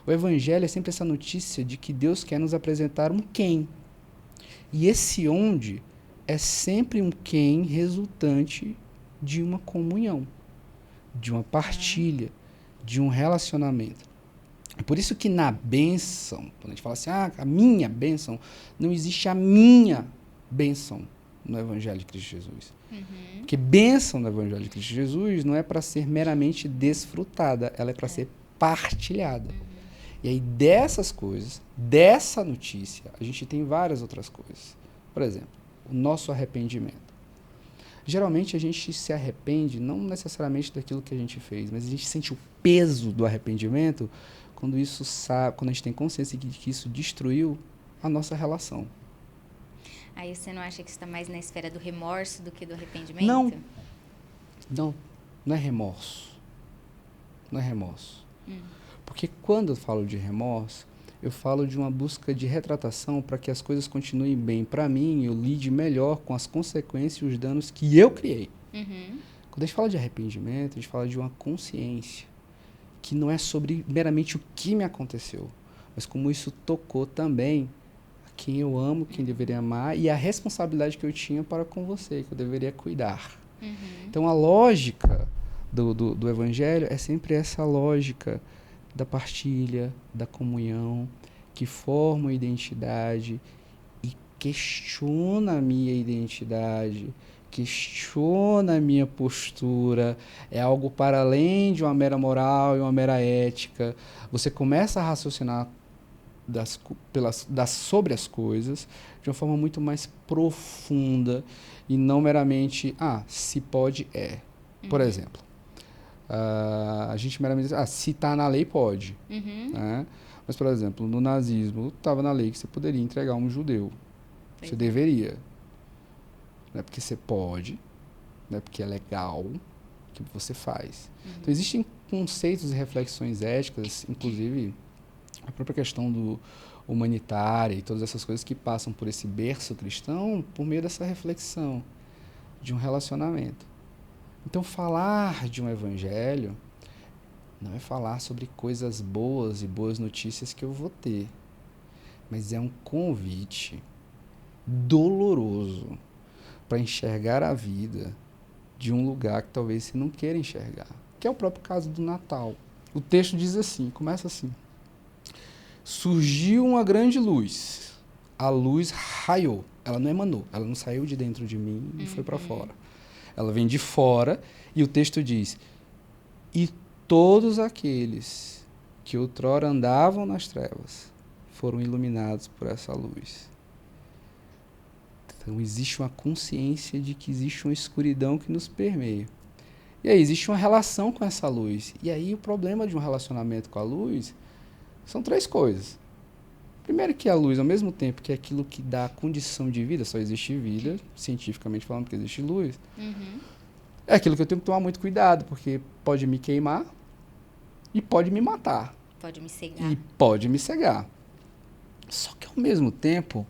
O evangelho é sempre essa notícia de que Deus quer nos apresentar um quem. E esse onde é sempre um quem resultante de uma comunhão, de uma partilha, de um relacionamento. É por isso que na bênção, quando a gente fala assim, a minha bênção, não existe a minha bênção no Evangelho de Cristo Jesus. Porque bênção no Evangelho de Cristo Jesus não é para ser meramente desfrutada, ela é para ser partilhada. E aí dessas coisas, dessa notícia, a gente tem várias outras coisas. Por exemplo, o nosso arrependimento. Geralmente a gente se arrepende não necessariamente daquilo que a gente fez, mas a gente sente o peso do arrependimento quando a gente tem consciência de que isso destruiu a nossa relação. Aí você não acha que isso está mais na esfera do remorso do que do arrependimento? Não é remorso. Não é remorso. Porque quando eu falo de remorso, eu falo de uma busca de retratação para que as coisas continuem bem para mim, eu lide melhor com as consequências e os danos que eu criei. Quando a gente fala de arrependimento, a gente fala de uma consciência que não é sobre meramente o que me aconteceu, mas como isso tocou também a quem eu amo, quem deveria amar e a responsabilidade que eu tinha para com você, que eu deveria cuidar. Então a lógica do Evangelho é sempre essa lógica da partilha, da comunhão, que forma a identidade e questiona a minha identidade, questiona a minha postura, é algo para além de uma mera moral e uma mera ética. Você começa a raciocinar sobre as coisas de uma forma muito mais profunda e não meramente, se pode, é. Por exemplo, a gente meramente diz, se está na lei, pode. Né? Mas, por exemplo, no nazismo, estava na lei que você poderia entregar um judeu. Você deveria. Não é porque você pode, não é porque é legal que você faz. Então, existem conceitos e reflexões éticas, inclusive a própria questão do humanitária e todas essas coisas que passam por esse berço cristão por meio dessa reflexão de um relacionamento. Então, falar de um evangelho não é falar sobre coisas boas e boas notícias que eu vou ter, mas é um convite doloroso para enxergar a vida de um lugar que talvez você não queira enxergar, que é o próprio caso do Natal. O texto diz assim, começa assim: surgiu uma grande luz, a luz raiou, ela não emanou, ela não saiu de dentro de mim e foi para fora. Ela vem de fora e o texto diz: e todos aqueles que outrora andavam nas trevas foram iluminados por essa luz. Então existe uma consciência de que existe uma escuridão que nos permeia. E aí existe uma relação com essa luz. E aí o problema de um relacionamento com a luz são três coisas. Primeiro que a luz, ao mesmo tempo que é aquilo que dá condição de vida, só existe vida, cientificamente falando que existe luz, é aquilo que eu tenho que tomar muito cuidado, porque pode me queimar e pode me matar. Pode me cegar. E pode me cegar. Só que, ao mesmo tempo,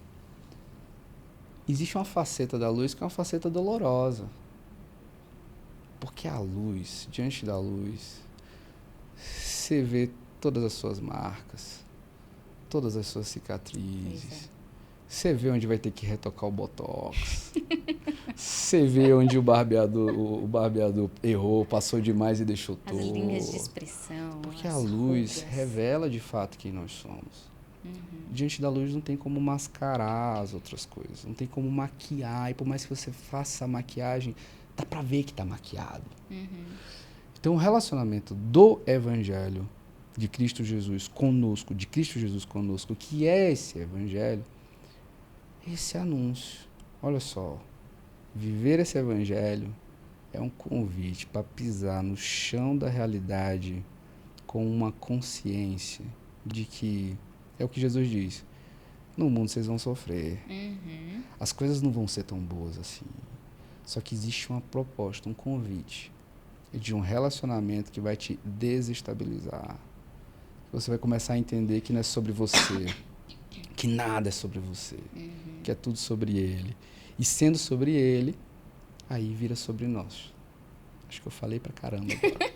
existe uma faceta da luz que é uma faceta dolorosa. Porque a luz, diante da luz, você vê todas as suas marcas, todas as suas cicatrizes. Você vê onde vai ter que retocar o botox. Você vê onde o barbeador errou, passou demais e deixou torto. As linhas de expressão. Porque a luz revela de fato quem nós somos. Diante da luz não tem como mascarar as outras coisas, não tem como maquiar. E por mais que você faça a maquiagem, dá pra ver que tá maquiado. Então o relacionamento do Evangelho de Cristo Jesus conosco, que é esse Evangelho, esse anúncio. Olha só, viver esse Evangelho é um convite para pisar no chão da realidade com uma consciência de que, é o que Jesus diz, no mundo vocês vão sofrer. As coisas não vão ser tão boas assim. Só que existe uma proposta, um convite de um relacionamento que vai te desestabilizar, você vai começar a entender que não é sobre você, que nada é sobre você, que é tudo sobre ele. E sendo sobre ele, aí vira sobre nós. Acho que eu falei pra caramba agora.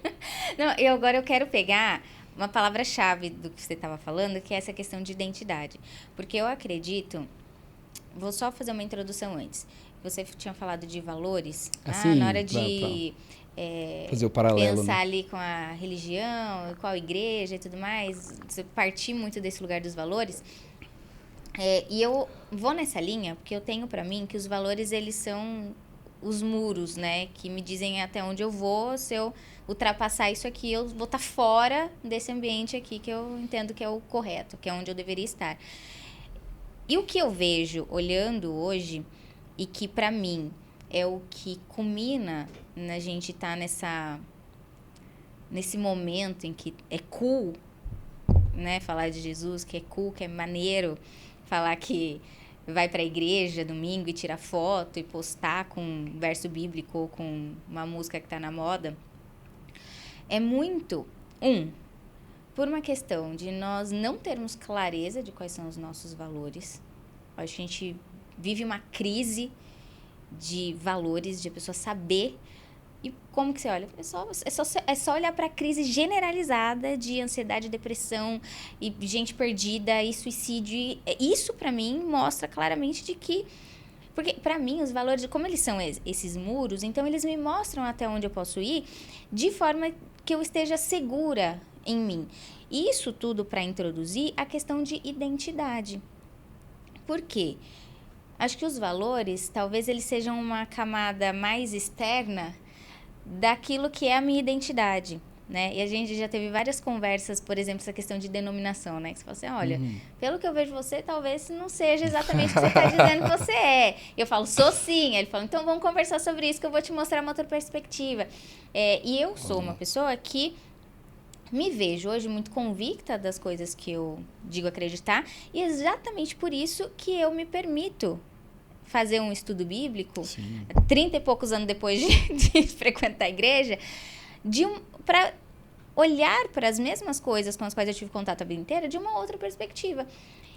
Não, agora eu quero pegar uma palavra-chave do que você estava falando, que é essa questão de identidade. Porque eu acredito... Vou só fazer uma introdução antes. Você tinha falado de valores. Assim, na hora de fazer o paralelo, pensar né? ali com a religião, qual igreja e tudo mais, você partir muito desse lugar dos valores. E eu vou nessa linha porque eu tenho pra mim que os valores, eles são os muros, né? Que me dizem até onde eu vou. Se eu ultrapassar isso aqui, eu vou estar fora desse ambiente aqui que eu entendo que é o correto, que é onde eu deveria estar. E o que eu vejo olhando hoje, e que pra mim é o que culmina na gente estar nesse momento em que é cool, né? Falar de Jesus, que é cool, que é maneiro. Falar que vai pra igreja domingo e tira foto e postar com um verso bíblico ou com uma música que tá na moda. É muito, por uma questão de nós não termos clareza de quais são os nossos valores. Acho que a gente vive uma crise de valores, de a pessoa saber. E como que você olha? É só olhar para a crise generalizada de ansiedade, depressão e gente perdida e suicídio. Isso, para mim, mostra claramente de que... Porque, para mim, os valores, como eles são esses muros, então eles me mostram até onde eu posso ir de forma que eu esteja segura em mim. E isso tudo para introduzir a questão de identidade. Por quê? Acho que os valores, talvez eles sejam uma camada mais externa daquilo que é a minha identidade, né? E a gente já teve várias conversas, por exemplo, essa questão de denominação, né? Que você fala assim, olha, pelo que eu vejo você, talvez não seja exatamente o que você está dizendo que você é. E eu falo, sou sim. Aí ele fala, então vamos conversar sobre isso que eu vou te mostrar uma outra perspectiva. E eu sou uma pessoa que me vejo hoje muito convicta das coisas que eu digo acreditar, e exatamente por isso que eu me permito fazer um estudo bíblico, 30 e poucos anos depois de frequentar a igreja, para olhar para as mesmas coisas com as quais eu tive contato a vida inteira de uma outra perspectiva.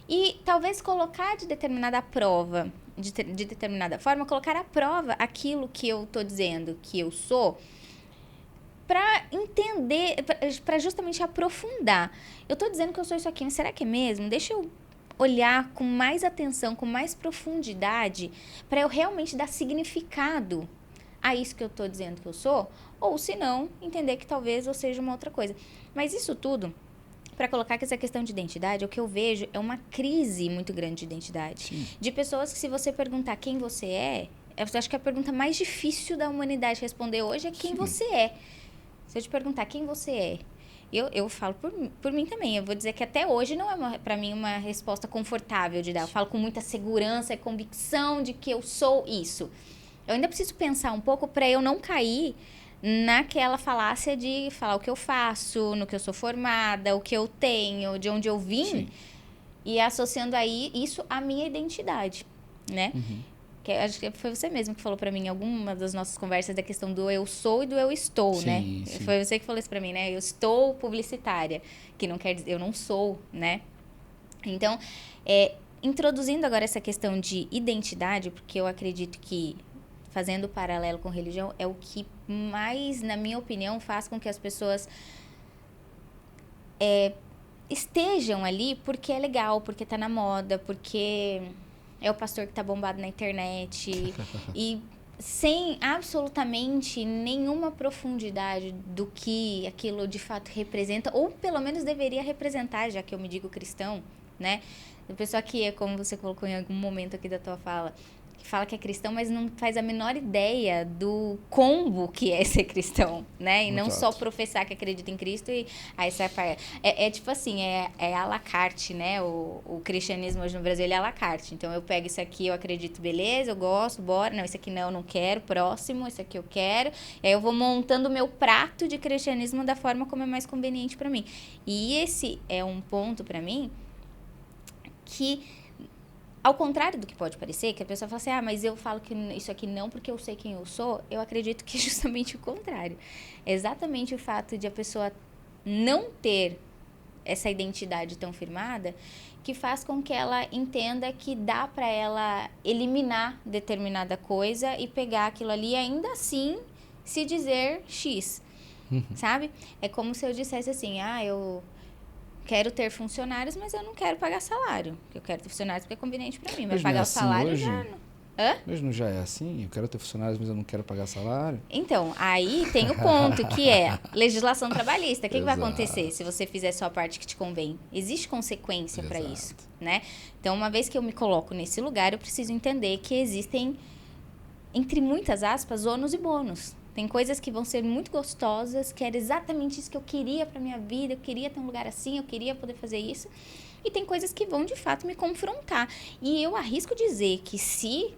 E talvez colocar de determinada prova, de determinada forma, colocar à prova aquilo que eu estou dizendo que eu sou, para entender, para justamente aprofundar. Eu estou dizendo que eu sou isso aqui, mas será que é mesmo? Deixa eu olhar com mais atenção, com mais profundidade, para eu realmente dar significado a isso que eu estou dizendo que eu sou, ou se não, entender que talvez eu seja uma outra coisa. Mas isso tudo, para colocar que essa questão de identidade, o que eu vejo é uma crise muito grande de identidade. Sim. De pessoas que, se você perguntar quem você é, eu acho que a pergunta mais difícil da humanidade responder hoje é quem você é. Se eu te perguntar quem você é, eu falo por mim também. Eu vou dizer que até hoje não é, para mim, uma resposta confortável de dar. Eu falo com muita segurança e convicção de que eu sou isso. Eu ainda preciso pensar um pouco para eu não cair naquela falácia de falar o que eu faço, no que eu sou formada, o que eu tenho, de onde eu vim. Sim. E associando aí isso à minha identidade, né? Que acho que foi você mesmo que falou pra mim em alguma das nossas conversas da questão do eu sou e do eu estou, sim, né? Sim. Foi você que falou isso pra mim, né? Eu estou publicitária, que não quer dizer eu não sou, né? Então, introduzindo agora essa questão de identidade, porque eu acredito que, fazendo paralelo com religião, é o que mais, na minha opinião, faz com que as pessoas estejam ali porque é legal, porque tá na moda, porque é o pastor que tá bombado na internet e sem absolutamente nenhuma profundidade do que aquilo de fato representa, ou pelo menos deveria representar, já que eu me digo cristão, né? A pessoa que é, como você colocou em algum momento aqui da tua fala, que fala que é cristão, mas não faz a menor ideia do combo que é ser cristão, né? E não só professar que acredita em Cristo e aí sai tipo assim, é à la carte, né? O cristianismo hoje no Brasil, ele é à la carte. Então, eu pego isso aqui, eu acredito, beleza, eu gosto, bora. Não, isso aqui não quero, próximo, isso aqui eu quero. E aí eu vou montando o meu prato de cristianismo da forma como é mais conveniente para mim. E esse é um ponto para mim que, ao contrário do que pode parecer, que a pessoa fala assim, mas eu falo que isso aqui não porque eu sei quem eu sou, eu acredito que é justamente o contrário. É exatamente o fato de a pessoa não ter essa identidade tão firmada, que faz com que ela entenda que dá para ela eliminar determinada coisa e pegar aquilo ali e ainda assim se dizer X, sabe? É como se eu dissesse assim, eu quero ter funcionários, mas eu não quero pagar salário. Eu quero ter funcionários porque é conveniente para mim, mas Mas não é pagar o assim salário hoje? já não. Hã? Mas não já é assim? Eu quero ter funcionários, mas eu não quero pagar salário? Então, aí tem o ponto, que é legislação trabalhista. O que vai acontecer Exato. se você fizer só a parte que te convém? Existe consequência para isso, Exato. né? Então, uma vez que eu me coloco nesse lugar, eu preciso entender que existem, entre muitas aspas, ônus e bônus. Tem coisas que vão ser muito gostosas, que era exatamente isso que eu queria para minha vida, eu queria ter um lugar assim, eu queria poder fazer isso. E tem coisas que vão, de fato, me confrontar. E eu arrisco dizer que se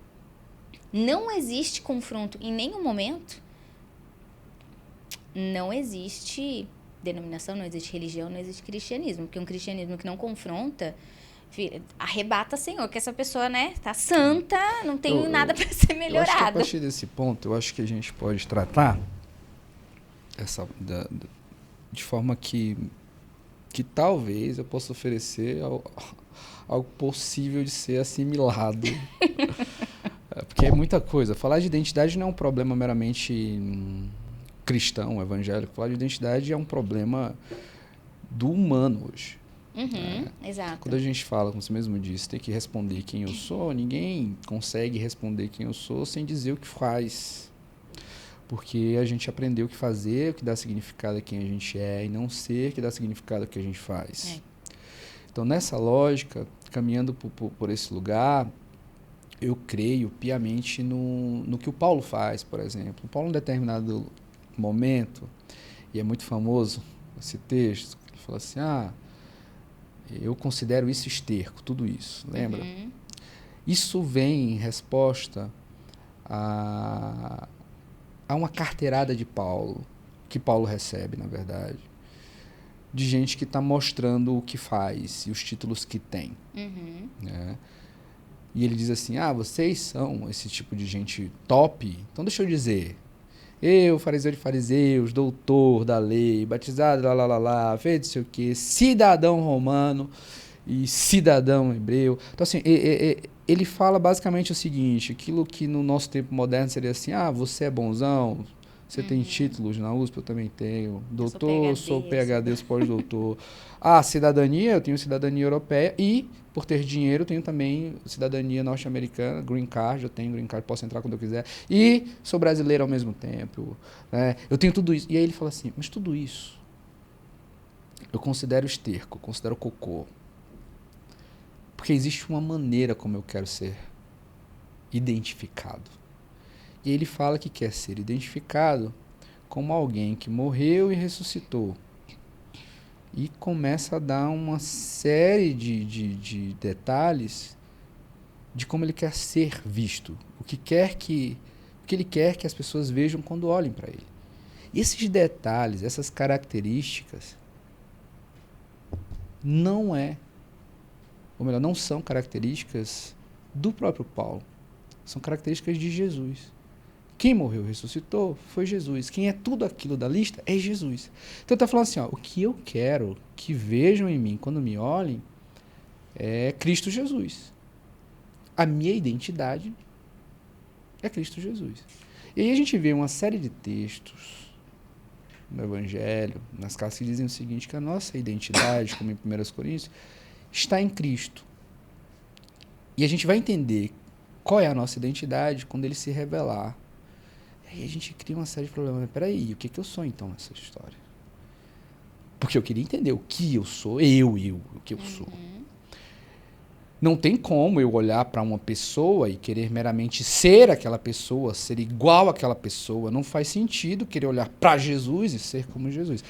não existe confronto em nenhum momento, não existe denominação, não existe religião, não existe cristianismo. Porque um cristianismo que não confronta, arrebata, Senhor, que essa pessoa, né, tá santa, não tem nada para ser Eu acho que a melhorado. partir desse ponto, eu acho que a gente pode tratar de forma que talvez eu possa oferecer algo possível de ser assimilado. Porque é muita coisa. Falar de identidade não é um problema meramente cristão, evangélico. Falar de identidade é um problema do humano hoje. Exato. Quando a gente fala, como você mesmo disse, tem que responder quem eu sou, ninguém consegue responder quem eu sou sem dizer o que faz. Porque a gente aprendeu o que fazer, o que dá significado a quem a gente é, e não ser que dá significado ao que a gente faz. Então, nessa lógica, caminhando por esse lugar, eu creio piamente no que o Paulo faz, por exemplo. O Paulo, em determinado momento, e é muito famoso esse texto, ele fala assim, eu considero isso esterco, tudo isso, lembra? Isso vem em resposta a uma carteirada de Paulo, que Paulo recebe, na verdade, de gente que está mostrando o que faz e os títulos que tem. Né? E ele diz assim, vocês são esse tipo de gente top? Então deixa eu dizer, eu, fariseu de fariseus, doutor da lei, batizado, feito não sei o quê, cidadão romano e cidadão hebreu. Então assim, ele fala basicamente o seguinte, aquilo que no nosso tempo moderno seria assim, você é bonzão, você tem títulos na USP, eu também tenho. Doutor, sou PhD, sou pós-doutor. Cidadania, eu tenho cidadania europeia e, por ter dinheiro, eu tenho também cidadania norte-americana, green card, eu tenho green card, posso entrar quando eu quiser. E sou brasileiro ao mesmo tempo. Né? Eu tenho tudo isso. E aí ele fala assim, mas tudo isso eu considero esterco, considero cocô. Porque existe uma maneira como eu quero ser identificado. E ele fala que quer ser identificado como alguém que morreu e ressuscitou. E começa a dar uma série de detalhes de como ele quer ser visto. O que ele quer que as pessoas vejam quando olhem para ele. E esses detalhes, essas características, não são características do próprio Paulo. São características de Jesus. Quem morreu e ressuscitou foi Jesus. Quem é tudo aquilo da lista é Jesus. Então ele está falando assim, o que eu quero que vejam em mim quando me olhem é Cristo Jesus. A minha identidade é Cristo Jesus. E aí a gente vê uma série de textos no Evangelho, nas cartas que dizem o seguinte, que a nossa identidade, como em 1 Coríntios, está em Cristo. E a gente vai entender qual é a nossa identidade quando ele se revelar. E aí a gente cria uma série de problemas. Mas peraí, o que eu sou então nessa história? Porque eu queria entender o que eu sou, o que eu sou. Não tem como eu olhar para uma pessoa e querer meramente ser aquela pessoa, ser igual àquela pessoa. Não faz sentido querer olhar para Jesus e ser como Jesus.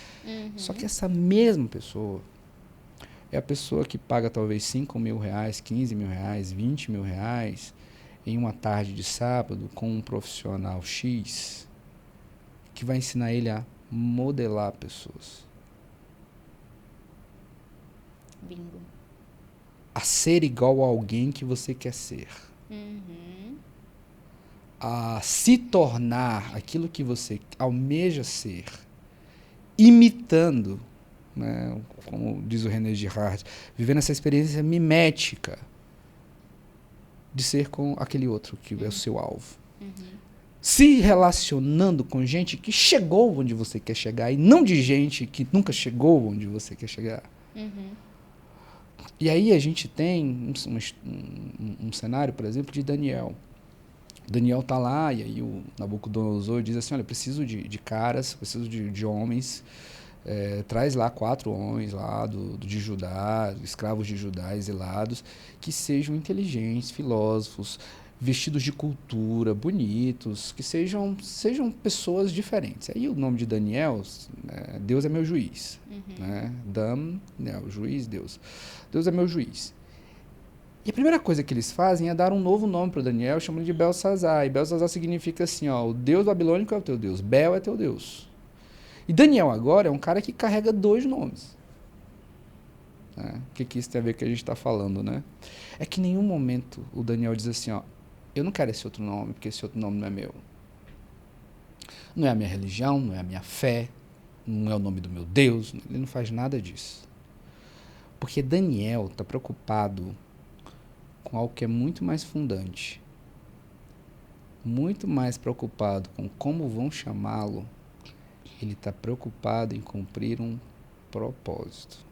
Só que essa mesma pessoa é a pessoa que paga talvez 5 mil reais, 15 mil reais, 20 mil reais em uma tarde de sábado com um profissional X que vai ensinar ele a modelar pessoas. Bingo. A ser igual a alguém que você quer ser. A se tornar aquilo que você almeja ser, imitando né? Como diz o René Girard, vivendo essa experiência mimética de ser com aquele outro que é o seu alvo. Se relacionando com gente que chegou onde você quer chegar e não de gente que nunca chegou onde você quer chegar. E aí a gente tem um cenário, por exemplo, de Daniel. Daniel está lá e aí o Nabucodonosor diz assim, olha, preciso de caras, preciso de homens, traz lá 4 homens lá de Judá, escravos de Judá, exilados, que sejam inteligentes, filósofos, vestidos de cultura, bonitos, que sejam pessoas diferentes. Aí o nome de Daniel, Deus é meu juiz. Né? Juiz, Deus. Deus é meu juiz. E a primeira coisa que eles fazem é dar um novo nome para Daniel, chamando de Belsazar. E Belsazar significa assim, ó, o Deus babilônico é o teu Deus, Bel é teu Deus. E Daniel agora é um cara que carrega 2 nomes. Né? O que isso tem a ver com o que a gente está falando, né? É que em nenhum momento o Daniel diz assim, ó, eu não quero esse outro nome, porque esse outro nome não é meu. Não é a minha religião, não é a minha fé, não é o nome do meu Deus, ele não faz nada disso. Porque Daniel está preocupado com algo que é muito mais fundante. Muito mais preocupado com como vão chamá-lo, ele está preocupado em cumprir um propósito.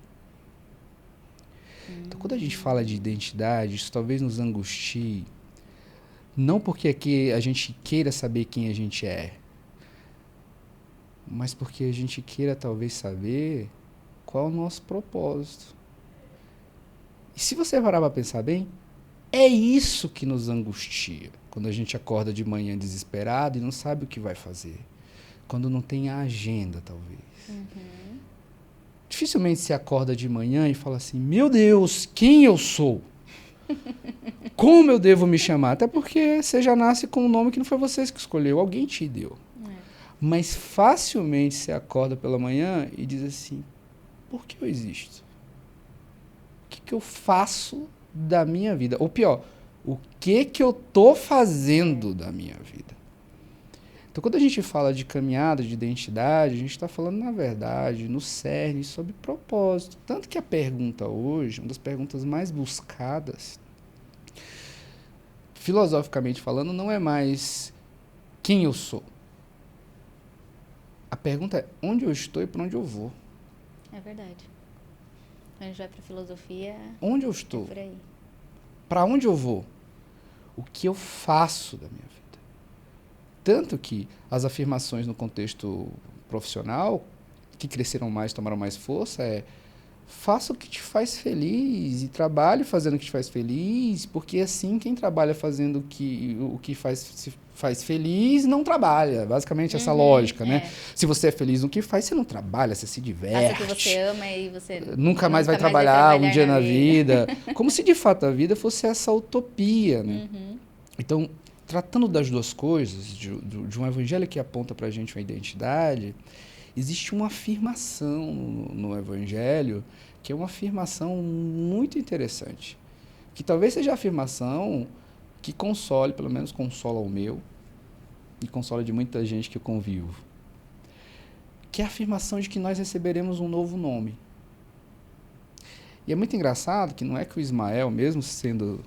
Então, quando a gente fala de identidade, isso talvez nos angustie, não porque aqui a gente queira saber quem a gente é, mas porque a gente queira talvez saber qual é o nosso propósito. E se você parar para pensar bem, é isso que nos angustia, quando a gente acorda de manhã desesperado e não sabe o que vai fazer. Quando não tem a agenda, talvez. Dificilmente você acorda de manhã e fala assim, meu Deus, quem eu sou? Como eu devo me chamar? Até porque você já nasce com um nome que não foi você que escolheu, alguém te deu. Mas facilmente você acorda pela manhã e diz assim, por que eu existo? O que eu faço da minha vida? Ou pior, o que eu estou fazendo da minha vida? Então, quando a gente fala de caminhada, de identidade, a gente está falando, na verdade, no cerne, sobre propósito. Tanto que a pergunta hoje, uma das perguntas mais buscadas, filosoficamente falando, não é mais quem eu sou. A pergunta é onde eu estou e para onde eu vou. É verdade. A gente vai para filosofia. Onde eu estou? É por aí. Para onde eu vou? O que eu faço da minha vida? Tanto que as afirmações no contexto profissional, que cresceram mais, tomaram mais força, faça o que te faz feliz e trabalhe fazendo o que te faz feliz, porque assim quem trabalha fazendo o que faz feliz não trabalha. Basicamente essa lógica, né? Se você é feliz no que faz, você não trabalha, você se diverte. Faça o que você ama e você nunca mais vai trabalhar um dia na vida. Como se de fato a vida fosse essa utopia, né? Então, tratando das duas coisas, de um evangelho que aponta para a gente uma identidade, existe uma afirmação no evangelho que é uma afirmação muito interessante, que talvez seja a afirmação que console, pelo menos consola o meu, e consola de muita gente que eu convivo, que é a afirmação de que nós receberemos um novo nome. E é muito engraçado que não é que o Ismael, mesmo sendo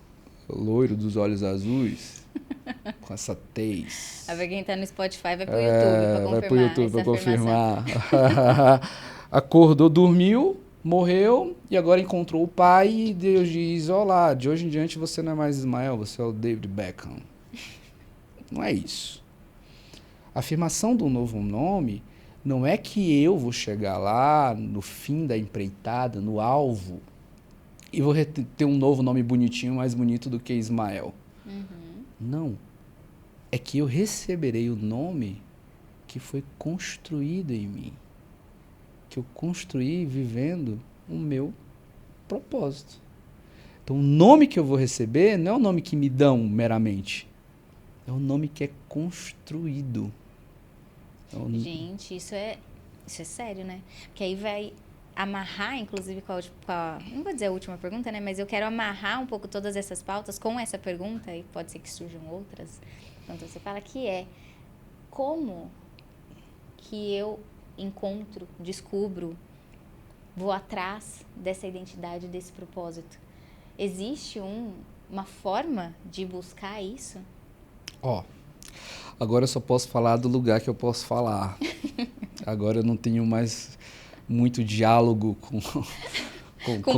loiro dos olhos azuis, com essa tez... Pra quem tá no Spotify, vai pro YouTube vai pro YouTube para confirmar. Acordou, dormiu, morreu e agora encontrou o pai e Deus diz, olá, de hoje em diante você não é mais Ismael, você é o David Beckham. Não é isso. A afirmação do novo nome não é que eu vou chegar lá no fim da empreitada, no alvo, e vou ter um novo nome bonitinho, mais bonito do que Ismael. Não. É que eu receberei o nome que foi construído em mim. Que eu construí vivendo o meu propósito. Então, o nome que eu vou receber não é o nome que me dão meramente. É o nome que é construído. Gente, isso é sério, né? Porque aí vai amarrar, inclusive, não vou dizer a última pergunta, né? Mas eu quero amarrar um pouco todas essas pautas com essa pergunta, e pode ser que surjam outras, quando você fala, que é como que eu descubro vou atrás dessa identidade, desse propósito. Existe uma forma de buscar isso? Ó, agora eu só posso falar do lugar que eu posso falar. Agora eu não tenho mais muito diálogo com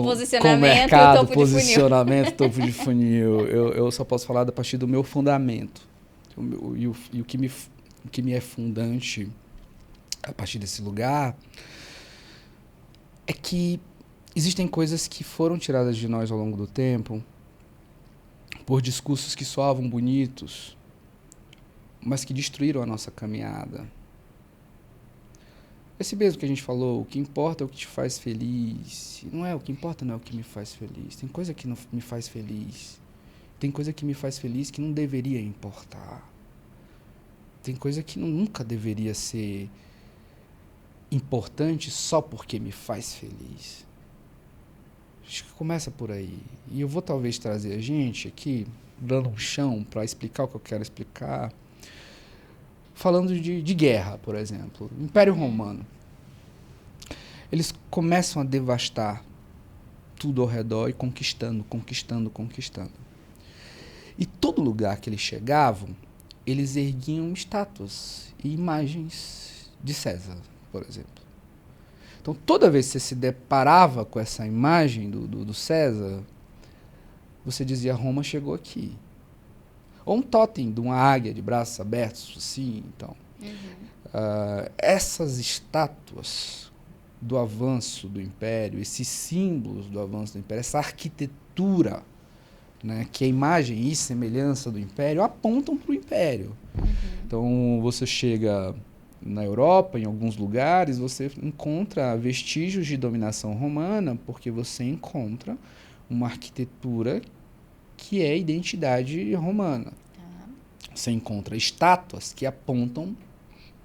posicionamento, com o mercado, topo posicionamento, topo de funil. Eu só posso falar a partir do meu fundamento. E o que me é fundante a partir desse lugar é que existem coisas que foram tiradas de nós ao longo do tempo por discursos que soavam bonitos, mas que destruíram a nossa caminhada. Esse mesmo que a gente falou, o que importa é o que te faz feliz. Não é o que importa, não é o que me faz feliz. Tem coisa que não me faz feliz. Tem coisa que me faz feliz que não deveria importar. Tem coisa que nunca deveria ser importante só porque me faz feliz. Acho que começa por aí. E eu vou talvez trazer a gente aqui, dando um chão para explicar o que eu quero explicar, falando de guerra, por exemplo. Império Romano. Eles começam a devastar tudo ao redor e conquistando. E todo lugar que eles chegavam, eles erguiam estátuas e imagens de César, por exemplo. Então, toda vez que você se deparava com essa imagem do César, você dizia, Roma chegou aqui. Ou um totem de uma águia de braços abertos, assim, então. Essas estátuas do avanço do Império, esses símbolos do avanço do Império, essa arquitetura, né, que é a imagem e semelhança do Império, apontam para o Império. Então, você chega na Europa, em alguns lugares, você encontra vestígios de dominação romana, porque você encontra uma arquitetura que é a identidade romana. Você encontra estátuas que apontam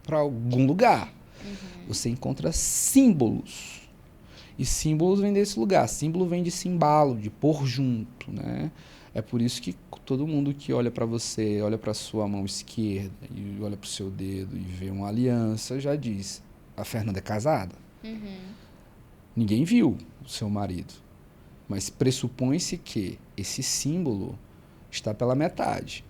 para algum lugar. Você encontra símbolos. E símbolos vêm desse lugar. Símbolo vem de simbalo, de pôr junto, né? É por isso que todo mundo que olha para você, olha para sua mão esquerda e olha para o seu dedo e vê uma aliança, já diz, a Fernanda é casada. Ninguém viu o seu marido. Mas pressupõe-se que esse símbolo está pela metade.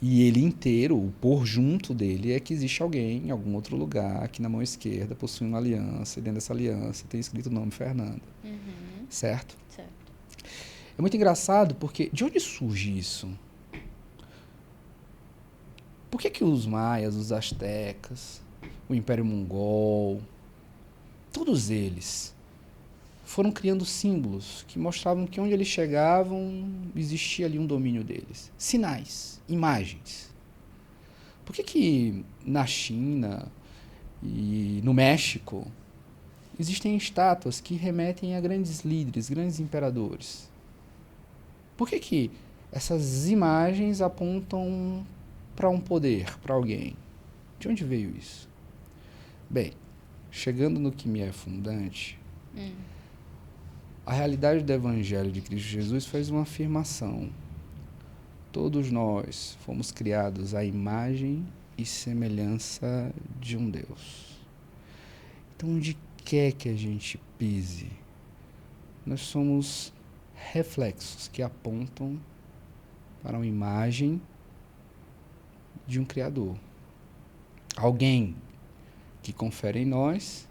E ele inteiro, o pôr junto dele, é que existe alguém em algum outro lugar que na mão esquerda possui uma aliança, e dentro dessa aliança tem escrito o nome Fernanda. Certo? Certo. É muito engraçado porque de onde surge isso? Por que os maias, os astecas, o Império Mongol, todos eles foram criando símbolos que mostravam que onde eles chegavam existia ali um domínio deles. Sinais, imagens. Por que na China e no México existem estátuas que remetem a grandes líderes, grandes imperadores? Por que essas imagens apontam para um poder, para alguém? De onde veio isso? Bem, chegando no que me é fundante, a realidade do Evangelho de Cristo Jesus faz uma afirmação. Todos nós fomos criados à imagem e semelhança de um Deus. Então, onde quer que a gente pise, nós somos reflexos que apontam para uma imagem de um Criador. Alguém que confere em nós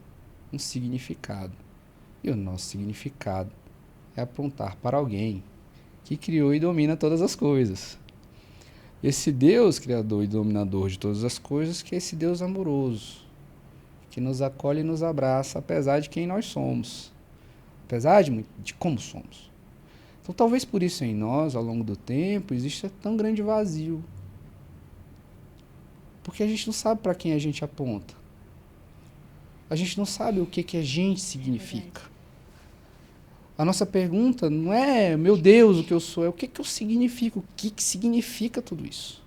um significado. E o nosso significado é apontar para alguém que criou e domina todas as coisas. Esse Deus criador e dominador de todas as coisas, que é esse Deus amoroso, que nos acolhe e nos abraça, apesar de quem nós somos, apesar de como somos. Então, talvez por isso em nós, ao longo do tempo, exista tão grande vazio. Porque a gente não sabe para quem a gente aponta. A gente não sabe o que a gente significa. A nossa pergunta não é, meu Deus, o que eu sou, é o que eu significo, o que significa tudo isso.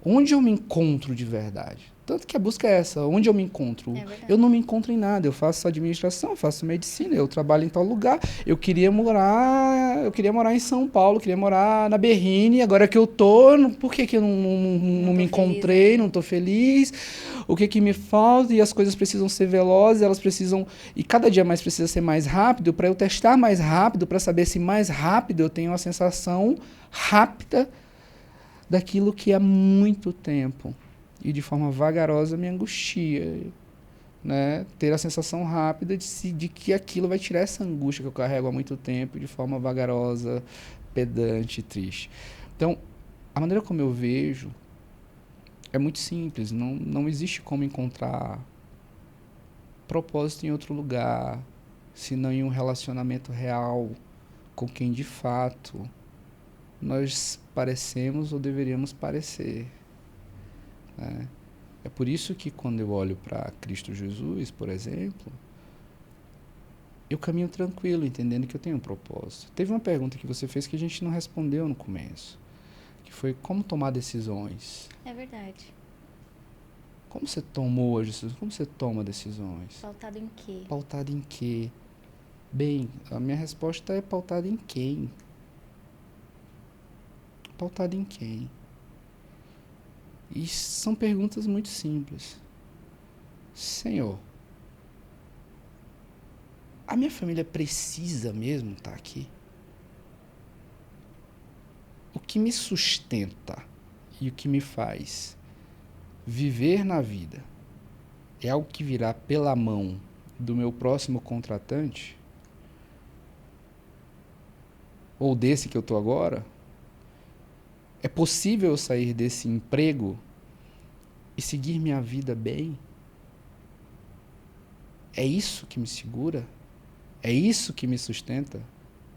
Onde eu me encontro de verdade? Tanto que a busca é essa, onde eu me encontro? Eu não me encontro em nada, eu faço administração, eu faço medicina, eu trabalho em tal lugar. Eu queria morar em São Paulo, queria morar na Berrine, agora que eu tô, por que eu não me encontrei, feliz, não tô feliz? O que me falta? E as coisas precisam ser velozes, elas precisam, e cada dia mais precisa ser mais rápido, para eu testar mais rápido, para saber se mais rápido eu tenho a sensação rápida daquilo que há muito tempo e de forma vagarosa me angustia, né? Ter a sensação rápida de que aquilo vai tirar essa angústia que eu carrego há muito tempo de forma vagarosa, pedante e triste. Então, a maneira como eu vejo é muito simples, não existe como encontrar propósito em outro lugar, senão em um relacionamento real com quem de fato nós parecemos ou deveríamos parecer. Né? É por isso que quando eu olho para Cristo Jesus, por exemplo, eu caminho tranquilo, entendendo que eu tenho um propósito. Teve uma pergunta que você fez que a gente não respondeu no começo, que foi como tomar decisões. É verdade. Como você tomou as decisões? Como você toma decisões? Pautado em quê? Pautado em quê? Bem, a minha resposta é pautada em quem? Pautada em quem? E são perguntas muito simples. Senhor, a minha família precisa mesmo estar aqui? O que me sustenta e o que me faz viver na vida é algo que virá pela mão do meu próximo contratante? Ou desse que eu estou agora? É possível eu sair desse emprego e seguir minha vida bem? É isso que me segura? É isso que me sustenta?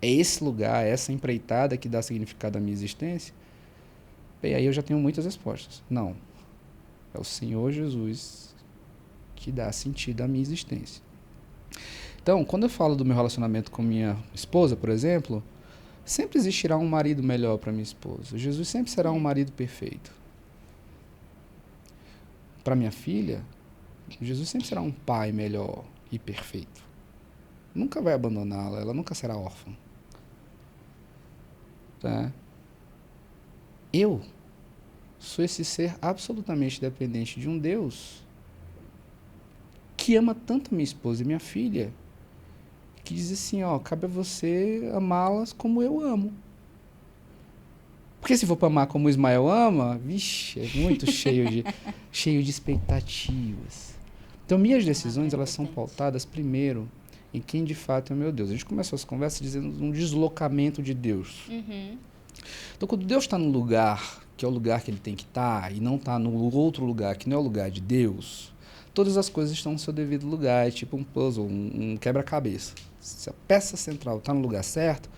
É esse lugar, essa empreitada que dá significado à minha existência? Bem, aí eu já tenho muitas respostas. Não. É o Senhor Jesus que dá sentido à minha existência. Então, quando eu falo do meu relacionamento com minha esposa, por exemplo, sempre existirá um marido melhor para minha esposa. Jesus sempre será um marido perfeito. Para minha filha, Jesus sempre será um pai melhor e perfeito. Nunca vai abandoná-la, ela nunca será órfã. Tá? Eu sou esse ser absolutamente dependente de um Deus que ama tanto minha esposa e minha filha, que diz assim, ó, cabe a você amá-las como eu amo. Porque se for para amar como o Ismael ama, vixe, é muito cheio de expectativas. Então, minhas decisões, elas são pautadas primeiro em quem de fato é o meu Deus. A gente começou essa conversa dizendo um deslocamento de Deus. Uhum. Então, quando Deus está num lugar, que é o lugar que ele tem que estar, e não está no outro lugar, que não é o lugar de Deus, todas as coisas estão no seu devido lugar, é tipo um puzzle, um quebra-cabeça. Se a peça central está no lugar certo,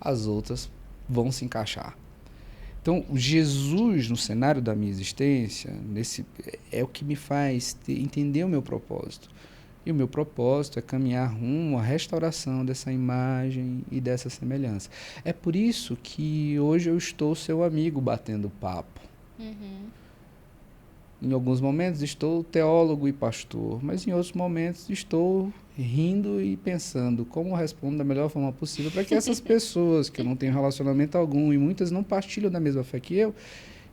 as outras vão se encaixar. Então, Jesus, no cenário da minha existência, é o que me faz entender o meu propósito. E o meu propósito é caminhar rumo à restauração dessa imagem e dessa semelhança. É por isso que hoje eu estou seu amigo batendo papo. Uhum. Em alguns momentos estou teólogo e pastor, mas em outros momentos estou rindo e pensando como respondo da melhor forma possível para que essas pessoas que eu não tenho relacionamento algum e muitas não partilham da mesma fé que eu,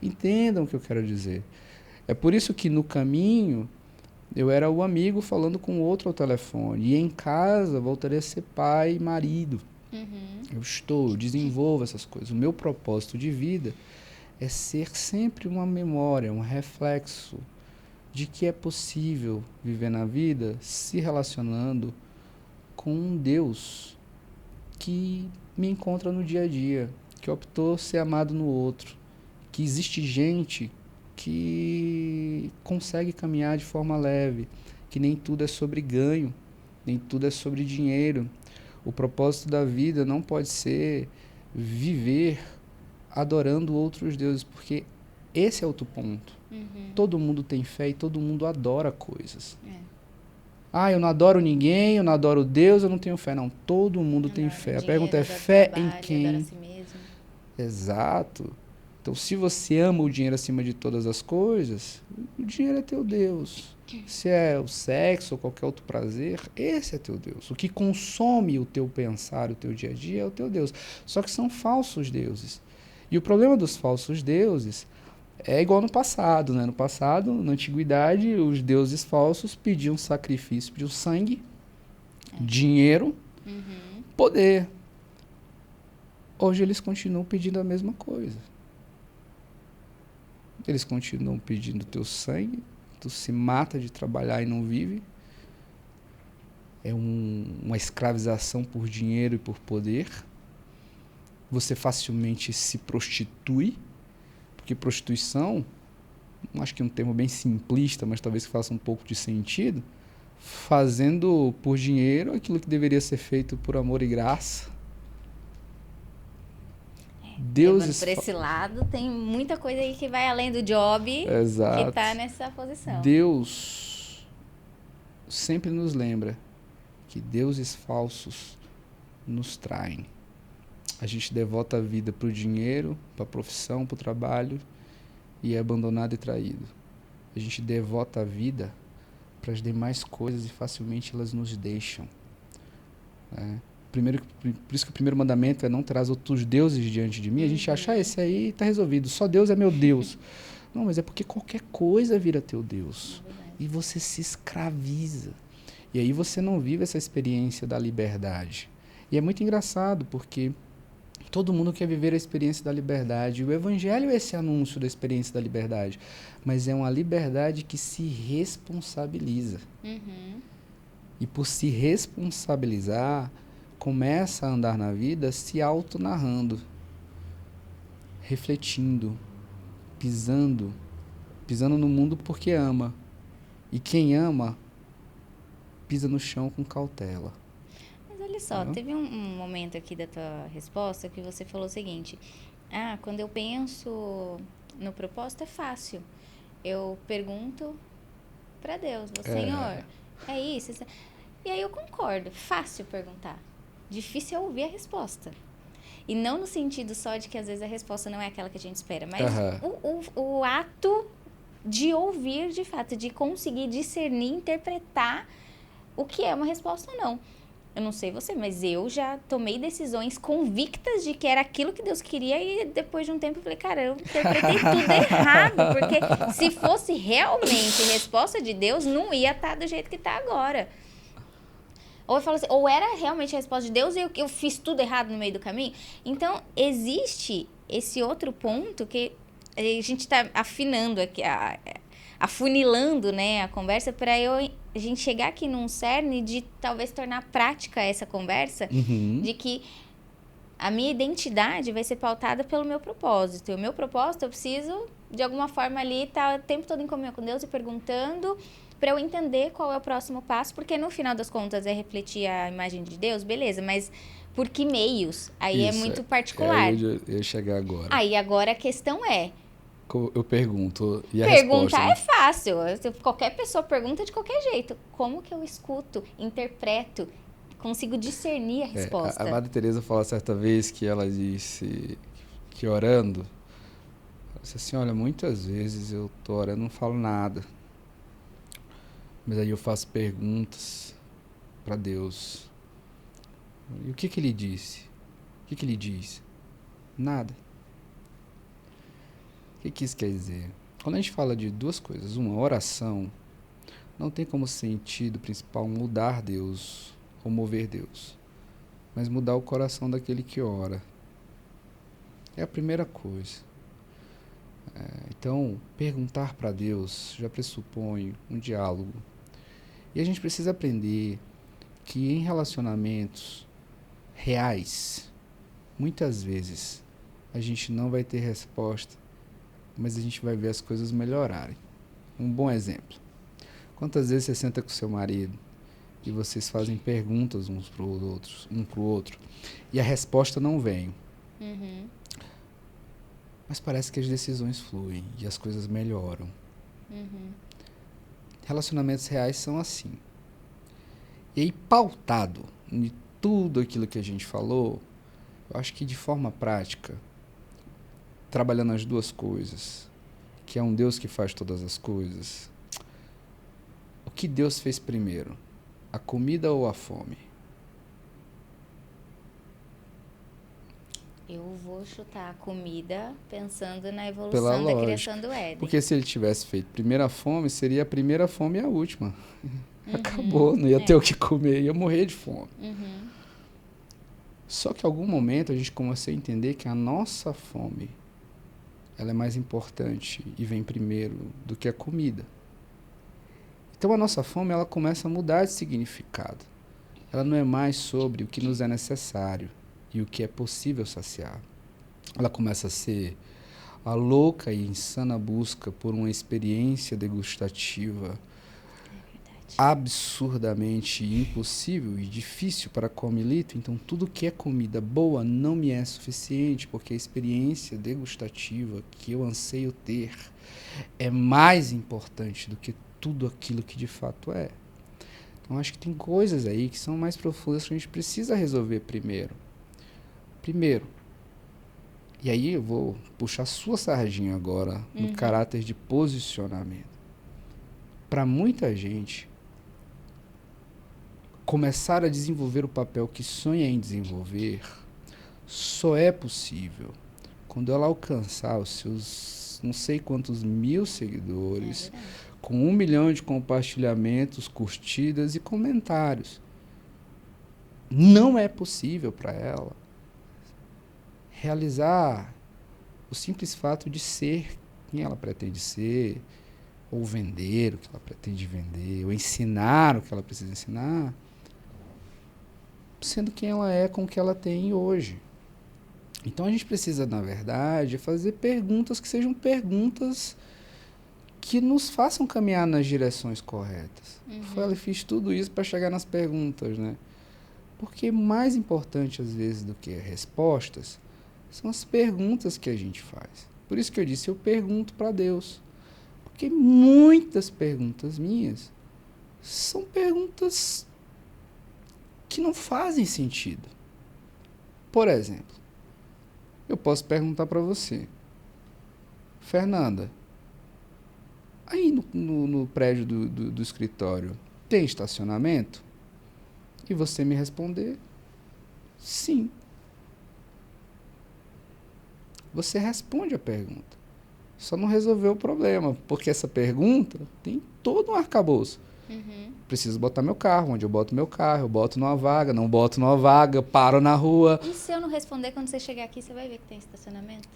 entendam o que eu quero dizer. É por isso que no caminho eu era o amigo falando com o outro ao telefone, e em casa voltaria a ser pai e marido. Uhum. Eu desenvolvo essas coisas. O meu propósito de vida é ser sempre uma memória, um reflexo de que é possível viver na vida se relacionando com um Deus que me encontra no dia a dia, que optou ser amado no outro, que existe gente que consegue caminhar de forma leve, que nem tudo é sobre ganho, nem tudo é sobre dinheiro. O propósito da vida não pode ser viver adorando outros deuses, porque esse é outro ponto. Uhum. Todo mundo tem fé e todo mundo adora coisas. É. Eu não adoro ninguém, eu não adoro Deus, eu não tenho fé. Não, todo mundo tem fé. A pergunta é fé em quem? Adora a si mesmo. Exato. Então, se você ama o dinheiro acima de todas as coisas, o dinheiro é teu Deus. Se é o sexo ou qualquer outro prazer, esse é teu Deus. O que consome o teu pensar, o teu dia a dia é o teu Deus. Só que são falsos deuses. E o problema dos falsos deuses é igual no passado, né? No passado, na antiguidade, os deuses falsos pediam sacrifício, pediam sangue, dinheiro, poder. Hoje eles continuam pedindo a mesma coisa. Eles continuam pedindo teu sangue, tu se mata de trabalhar e não vive. É uma escravização por dinheiro e por poder. Você facilmente se prostitui, porque prostituição, acho que é um termo bem simplista, mas talvez que faça um pouco de sentido, fazendo por dinheiro aquilo que deveria ser feito por amor e graça. Levando por esse lado, tem muita coisa aí que vai além do job. Exato. Que está nessa posição. Deus sempre nos lembra que deuses falsos nos traem. A gente devota a vida para o dinheiro, para a profissão, para o trabalho e é abandonado e traído. A gente devota a vida para as demais coisas e facilmente elas nos deixam. Por isso que o primeiro mandamento é não terás outros deuses diante de mim. A gente acha, esse aí está resolvido, só Deus é meu Deus. Não, mas é porque qualquer coisa vira teu Deus. E você se escraviza. E aí você não vive essa experiência da liberdade. E é muito engraçado, porque todo mundo quer viver a experiência da liberdade. O Evangelho é esse anúncio da experiência da liberdade. Mas é uma liberdade que se responsabiliza. E por se responsabilizar, começa a andar na vida se auto-narrando, refletindo, pisando no mundo porque ama. E quem ama, pisa no chão com cautela. Mas olha só, teve um momento aqui da tua resposta que você falou o seguinte: quando eu penso no propósito é fácil. Eu pergunto para Deus, Senhor, é isso? E aí eu concordo, fácil perguntar. Difícil é ouvir a resposta. E não no sentido só de que às vezes a resposta não é aquela que a gente espera, mas o ato de ouvir de fato, de conseguir discernir, interpretar o que é uma resposta ou não. Eu não sei você, mas eu já tomei decisões convictas de que era aquilo que Deus queria e depois de um tempo eu falei, cara, eu interpretei tudo errado, porque se fosse realmente resposta de Deus, não ia estar do jeito que está agora. Ou eu falo assim, ou era realmente a resposta de Deus e eu fiz tudo errado no meio do caminho. Então, existe esse outro ponto que a gente está afinando aqui, afunilando, né, a conversa para a gente chegar aqui num cerne de talvez tornar prática essa conversa, de que a minha identidade vai ser pautada pelo meu propósito. E o meu propósito, eu preciso, de alguma forma ali, estar o tempo todo em comunhão com Deus e perguntando para eu entender qual é o próximo passo, porque no final das contas é refletir a imagem de Deus, beleza, mas por que meios? Aí é muito particular. Eu ia chegar agora. Aí agora a questão é... Eu pergunto, e a Perguntar resposta? é fácil, qualquer pessoa pergunta de qualquer jeito. Como que eu escuto, interpreto, consigo discernir a resposta? A Madre Teresa falou certa vez que ela disse que orando, ela disse assim, olha, muitas vezes eu tô orando e não falo nada. Mas aí eu faço perguntas para Deus. E o que ele disse? O que ele diz? Nada. O que isso quer dizer? Quando a gente fala de duas coisas, uma, oração, não tem como sentido principal mudar Deus ou mover Deus, mas mudar o coração daquele que ora. É a primeira coisa. Então, perguntar para Deus já pressupõe um diálogo. E a gente precisa aprender que em relacionamentos reais, muitas vezes, a gente não vai ter resposta, mas a gente vai ver as coisas melhorarem. Um bom exemplo. Quantas vezes você senta com seu marido e vocês fazem perguntas um para o outro, e a resposta não vem. Mas parece que as decisões fluem e as coisas melhoram. Relacionamentos reais são assim. E aí, pautado em tudo aquilo que a gente falou, eu acho que de forma prática, trabalhando as duas coisas, que é um Deus que faz todas as coisas, o que Deus fez primeiro? A comida ou a fome? Eu vou chutar a comida pensando na Pela evolução da criação lógica. do Éden. Porque se ele tivesse feito primeiro a fome, seria a primeira fome e a última. Uhum, Acabou, não ia ter o que comer, ia morrer de fome. Uhum. Só que em algum momento a gente começou a entender que a nossa fome, ela é mais importante e vem primeiro do que a comida. Então a nossa fome, ela começa a mudar de significado. Ela não é mais sobre o que nos é necessário e o que é possível saciar. Ela começa a ser a louca e insana busca por uma experiência degustativa absurdamente impossível e difícil para Comilito. Então tudo que é comida boa não me é suficiente, porque a experiência degustativa que eu anseio ter é mais importante do que tudo aquilo que de fato é. Então acho que tem coisas aí que são mais profundas que a gente precisa resolver primeiro. E aí eu vou puxar sua sardinha agora no caráter de posicionamento. Para muita gente, começar a desenvolver o papel que sonha em desenvolver só é possível quando ela alcançar os seus não sei quantos mil seguidores, com 1 milhão de compartilhamentos, curtidas e comentários. Não é possível para ela realizar o simples fato de ser quem ela pretende ser, ou vender o que ela pretende vender, ou ensinar o que ela precisa ensinar, sendo quem ela é com o que ela tem hoje. Então a gente precisa, na verdade, fazer perguntas que sejam perguntas que nos façam caminhar nas direções corretas. Eu fiz tudo isso para chegar nas perguntas, né? Porque mais importante, às vezes, do que respostas, são as perguntas que a gente faz. Por isso que eu disse, eu pergunto para Deus. Porque muitas perguntas minhas são perguntas que não fazem sentido. Por exemplo, eu posso perguntar para você, Fernanda, aí no prédio do escritório tem estacionamento? E você me responder, sim. Você responde a pergunta. Só não resolveu o problema, porque essa pergunta tem todo um arcabouço. Preciso botar meu carro, onde eu boto meu carro, eu boto numa vaga, não boto numa vaga, paro na rua. E se eu não responder, quando você chegar aqui, você vai ver que tem estacionamento?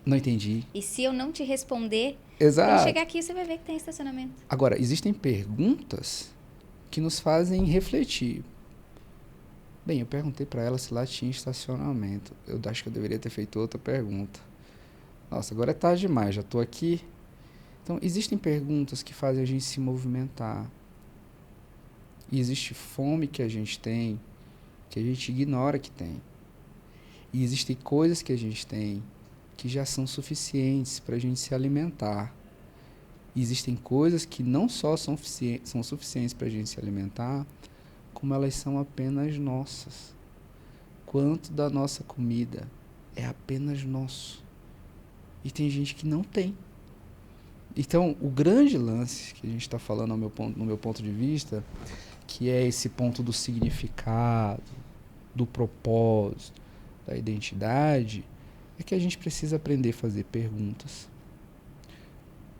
Não entendi. E se eu não te responder, Exato. quando chegar aqui, você vai ver que tem estacionamento. Agora, existem perguntas que nos fazem refletir. Bem, eu perguntei para ela se lá tinha estacionamento. Eu acho que eu deveria ter feito outra pergunta. Nossa, agora é tarde demais, já estou aqui. Então, existem perguntas que fazem a gente se movimentar. E existe fome que a gente tem, que a gente ignora que tem. E existem coisas que a gente tem que já são suficientes para a gente se alimentar. E existem coisas que não só são suficientes para a gente se alimentar, como elas são apenas nossas. Quanto da nossa comida é apenas nosso. E tem gente que não tem. Então, o grande lance que a gente está falando no meu ponto de vista, que é esse ponto do significado, do propósito, da identidade, é que a gente precisa aprender a fazer perguntas.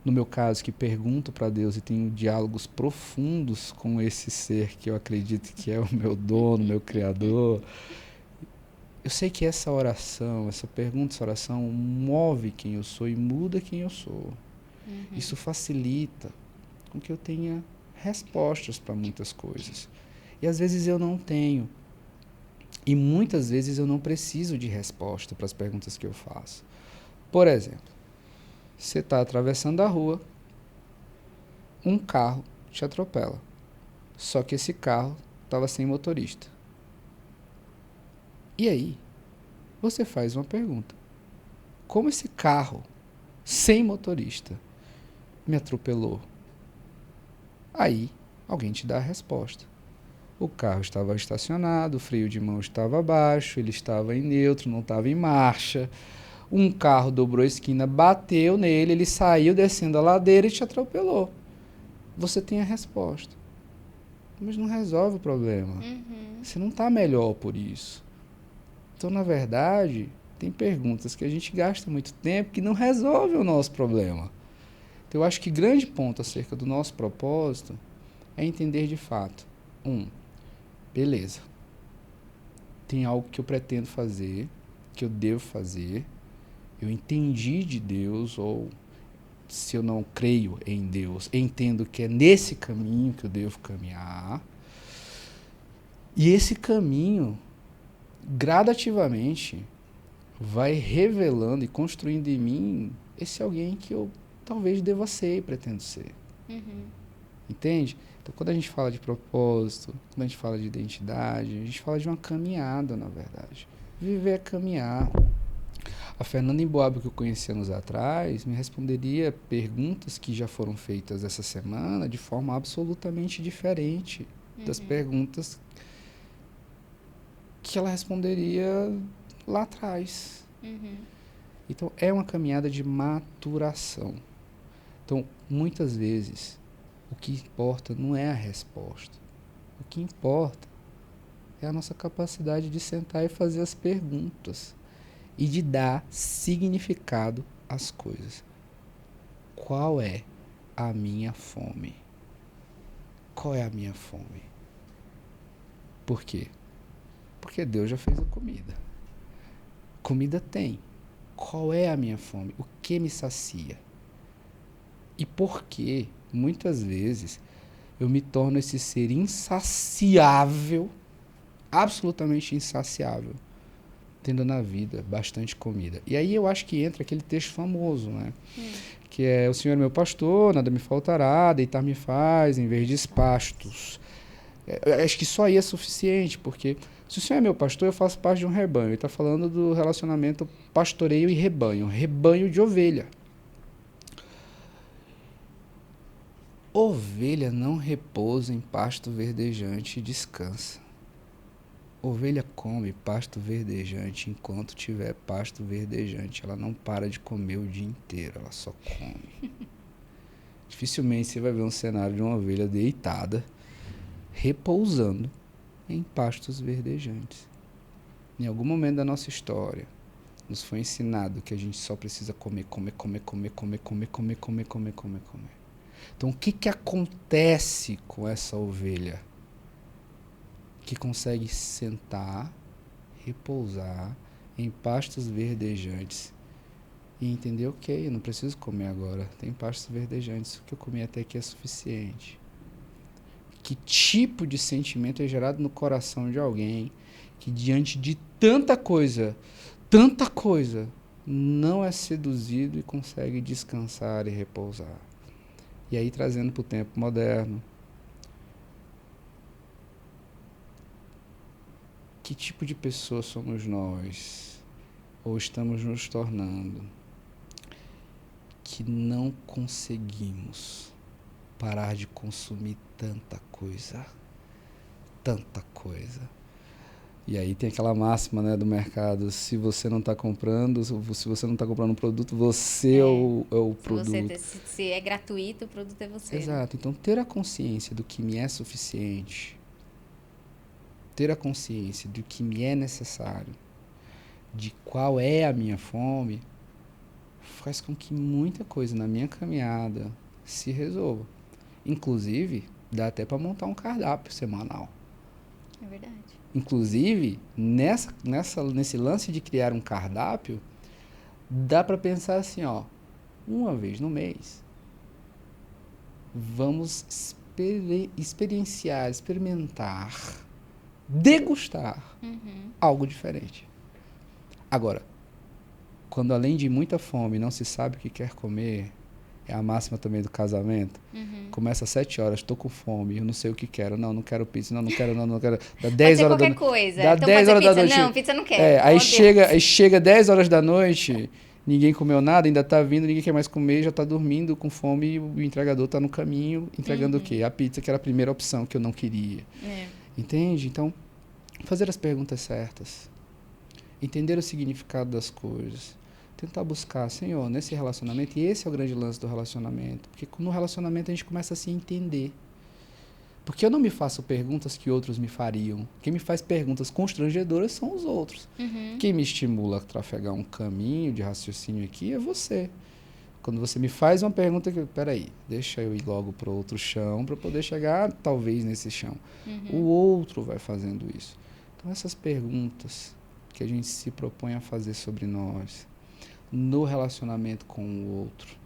No meu caso, que pergunto para Deus e tenho diálogos profundos com esse ser que eu acredito que é o meu dono, meu criador. Eu sei que essa oração, essa pergunta, essa oração move quem eu sou e muda quem eu sou. Isso facilita com que eu tenha respostas para muitas coisas. E às vezes eu não tenho. E muitas vezes eu não preciso de resposta para as perguntas que eu faço. Por exemplo, você está atravessando a rua, um carro te atropela. Só que esse carro estava sem motorista. E aí, você faz uma pergunta. Como esse carro, sem motorista, me atropelou? Aí, alguém te dá a resposta. O carro estava estacionado, o freio de mão estava baixo, ele estava em neutro, não estava em marcha. Um carro dobrou a esquina, bateu nele, ele saiu descendo a ladeira e te atropelou. Você tem a resposta. Mas não resolve o problema. Você não está melhor por isso. Então, na verdade, tem perguntas que a gente gasta muito tempo que não resolvem o nosso problema. Então, eu acho que grande ponto acerca do nosso propósito é entender de fato. Beleza. Tem algo que eu pretendo fazer, que eu devo fazer. Eu entendi de Deus, ou se eu não creio em Deus, entendo que é nesse caminho que eu devo caminhar. E esse caminho, gradativamente, vai revelando e construindo em mim esse alguém que eu talvez deva ser e pretendo ser. Entende? Então, quando a gente fala de propósito, quando a gente fala de identidade, a gente fala de uma caminhada, na verdade. Viver é caminhar. A Fernanda Emboaba, que eu conheci anos atrás, me responderia perguntas que já foram feitas essa semana de forma absolutamente diferente das perguntas que ela responderia lá atrás. Então, é uma caminhada de maturação. Então, muitas vezes, o que importa não é a resposta. O que importa é a nossa capacidade de sentar e fazer as perguntas e de dar significado às coisas. Qual é a minha fome? Qual é a minha fome? Por quê? Porque Deus já fez a comida. Comida tem. Qual é a minha fome? O que me sacia? E por que, muitas vezes, eu me torno esse ser insaciável, absolutamente insaciável, tendo na vida bastante comida. E aí eu acho que entra aquele texto famoso, né? Que é: o Senhor é meu pastor, nada me faltará, deitar-me faz em verdes pastos. Eu acho que só aí é suficiente, porque se o Senhor é meu pastor, eu faço parte de um rebanho. Ele está falando do relacionamento pastoreio e rebanho, rebanho de ovelha. Ovelha não repousa em pasto verdejante e descansa. Ovelha come pasto verdejante enquanto tiver pasto verdejante. Ela não para de comer o dia inteiro, ela só come. Dificilmente você vai ver um cenário de uma ovelha deitada, repousando em pastos verdejantes. Em algum momento da nossa história, nos foi ensinado que a gente só precisa comer. Então, o que acontece com essa ovelha que consegue sentar, repousar em pastos verdejantes e entender: ok, eu não preciso comer agora, tem pastos verdejantes, o que eu comi até aqui é suficiente? Que tipo de sentimento é gerado no coração de alguém que, diante de tanta coisa, não é seduzido e consegue descansar e repousar? E aí, trazendo para o tempo moderno, que tipo de pessoa somos nós, ou estamos nos tornando, que não conseguimos parar de consumir tanta coisa? E aí tem aquela máxima, né, do mercado: se você não está comprando, se você não está comprando um produto, você é o produto. Se é gratuito, o produto é você. Exato. Então, ter a consciência do que me é suficiente, ter a consciência do que me é necessário, de qual é a minha fome, faz com que muita coisa na minha caminhada se resolva. Inclusive, dá até para montar um cardápio semanal. É verdade. Inclusive, nesse lance de criar um cardápio, dá para pensar assim, ó: uma vez no mês, vamos experienciar, experimentar, degustar algo diferente. Agora, quando além de muita fome não se sabe o que quer comer, é a máxima também do casamento. Começa às 7 horas, estou com fome, eu não sei o que quero. Não quero pizza, não quero. Dá 10 horas da noite. Coisa. Dá então 10 horas da noite. Não, pizza não quero. Aí chega 10 horas da noite, ninguém comeu nada, ainda tá vindo, ninguém quer mais comer, já tá dormindo com fome, e o entregador tá no caminho, entregando o quê? A pizza, que era a primeira opção que eu não queria. Entende? Então, fazer as perguntas certas. Entender o significado das coisas. tentar buscar, Senhor, nesse relacionamento, e esse é o grande lance do relacionamento, porque no relacionamento a gente começa a se entender. Porque eu não me faço perguntas que outros me fariam. Quem me faz perguntas constrangedoras são os outros. Quem me estimula a trafegar um caminho de raciocínio aqui é você. Quando você me faz uma pergunta que, peraí, deixa eu ir logo para outro chão para poder chegar, talvez, nesse chão. O outro vai fazendo isso. Então, essas perguntas que a gente se propõe a fazer sobre nós, no relacionamento com o outro,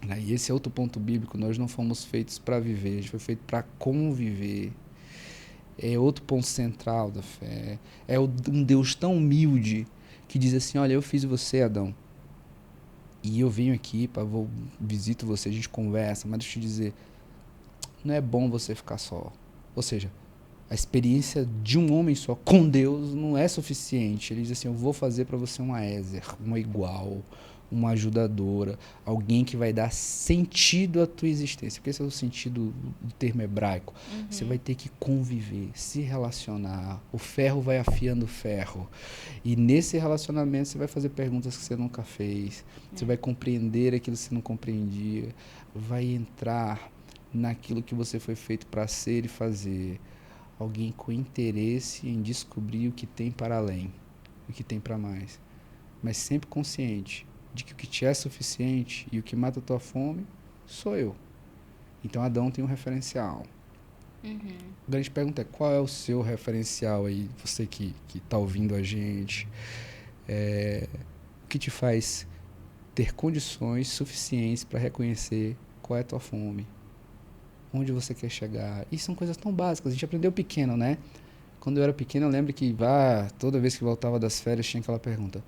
né? E esse é outro ponto bíblico, nós não fomos feitos para viver, a gente foi feito para conviver. É outro ponto central da fé. É um Deus tão humilde que diz assim, olha, eu fiz você, Adão, e eu venho aqui, visito você, a gente conversa, mas deixa eu te dizer, não é bom você ficar só. Ou seja, a experiência de um homem só com Deus não é suficiente. Ele diz assim, eu vou fazer para você uma Ézer, uma igual, uma ajudadora, alguém que vai dar sentido à tua existência. Porque esse é o sentido do termo hebraico. Você vai ter que conviver, se relacionar. O ferro vai afiando o ferro. E nesse relacionamento você vai fazer perguntas que você nunca fez. Você vai compreender aquilo que você não compreendia. Vai entrar naquilo que você foi feito para ser e fazer. Alguém com interesse em descobrir o que tem para além, o que tem para mais. Mas sempre consciente de que o que te é suficiente e o que mata a tua fome sou eu. Então Adão tem um referencial. A grande pergunta é, qual é o seu referencial aí, você que está ouvindo a gente? O que te faz ter condições suficientes para reconhecer qual é a tua fome? Onde você quer chegar? E são coisas tão básicas, a gente aprendeu pequeno, né? Quando eu era pequeno, eu lembro que toda vez que voltava das férias tinha aquela pergunta,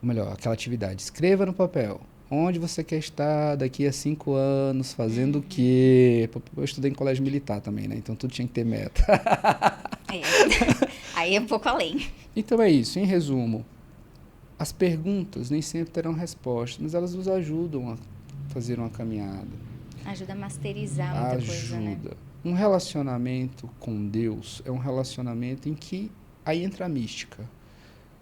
ou melhor, aquela atividade, escreva no papel, onde você quer estar daqui a 5 anos, fazendo o quê? Eu estudei em colégio militar também, né? Então tudo tinha que ter meta. Aí é um pouco além. Então é isso, em resumo, as perguntas nem sempre terão respostas, mas elas nos ajudam a fazer uma caminhada. Ajuda a masterizar muita coisa, né? Um relacionamento com Deus é um relacionamento em que aí entra a mística.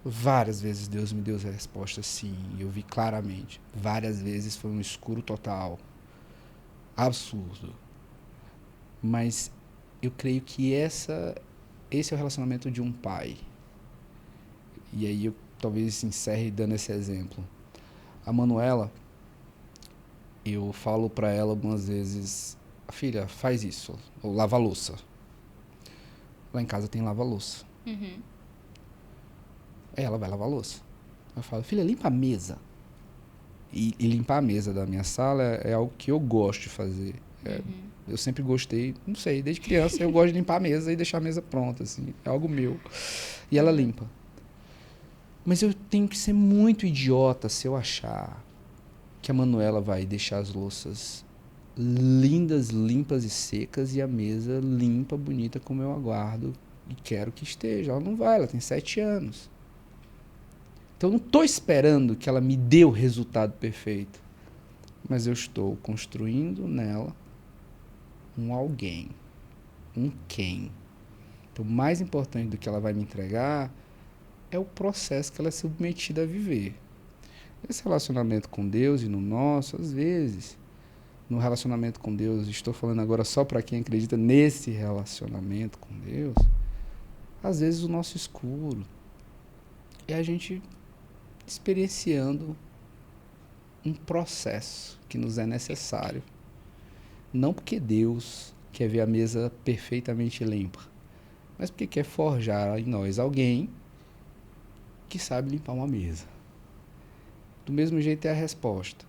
Várias vezes Deus me deu a resposta sim, eu vi claramente. Várias vezes foi um escuro total. Absurdo. Mas eu creio que esse é o relacionamento de um pai. E aí eu talvez encerre dando esse exemplo. A Manuela, eu falo para ela algumas vezes, filha, faz isso, ou lava a louça. Lá em casa tem lava-louça. Ela vai lavar a louça. Eu falo, filha, limpa a mesa. E limpar a mesa da minha sala é algo que eu gosto de fazer. Eu sempre gostei, não sei, desde criança eu gosto de limpar a mesa e deixar a mesa pronta, assim, é algo meu. E ela limpa. Mas eu tenho que ser muito idiota se eu achar que a Manuela vai deixar as louças lindas, limpas e secas e a mesa limpa, bonita como eu aguardo e quero que esteja. Ela não vai, ela tem 7 anos. Então eu não estou esperando que ela me dê o resultado perfeito, mas eu estou construindo nela um alguém, um quem. Então o mais importante do que ela vai me entregar é o processo que ela é submetida a viver. Esse relacionamento com Deus e no nosso, às vezes, no relacionamento com Deus, estou falando agora só para quem acredita nesse relacionamento com Deus, às vezes o nosso escuro é a gente experienciando um processo que nos é necessário. Não porque Deus quer ver a mesa perfeitamente limpa, mas porque quer forjar em nós alguém que sabe limpar uma mesa. Do mesmo jeito é a resposta,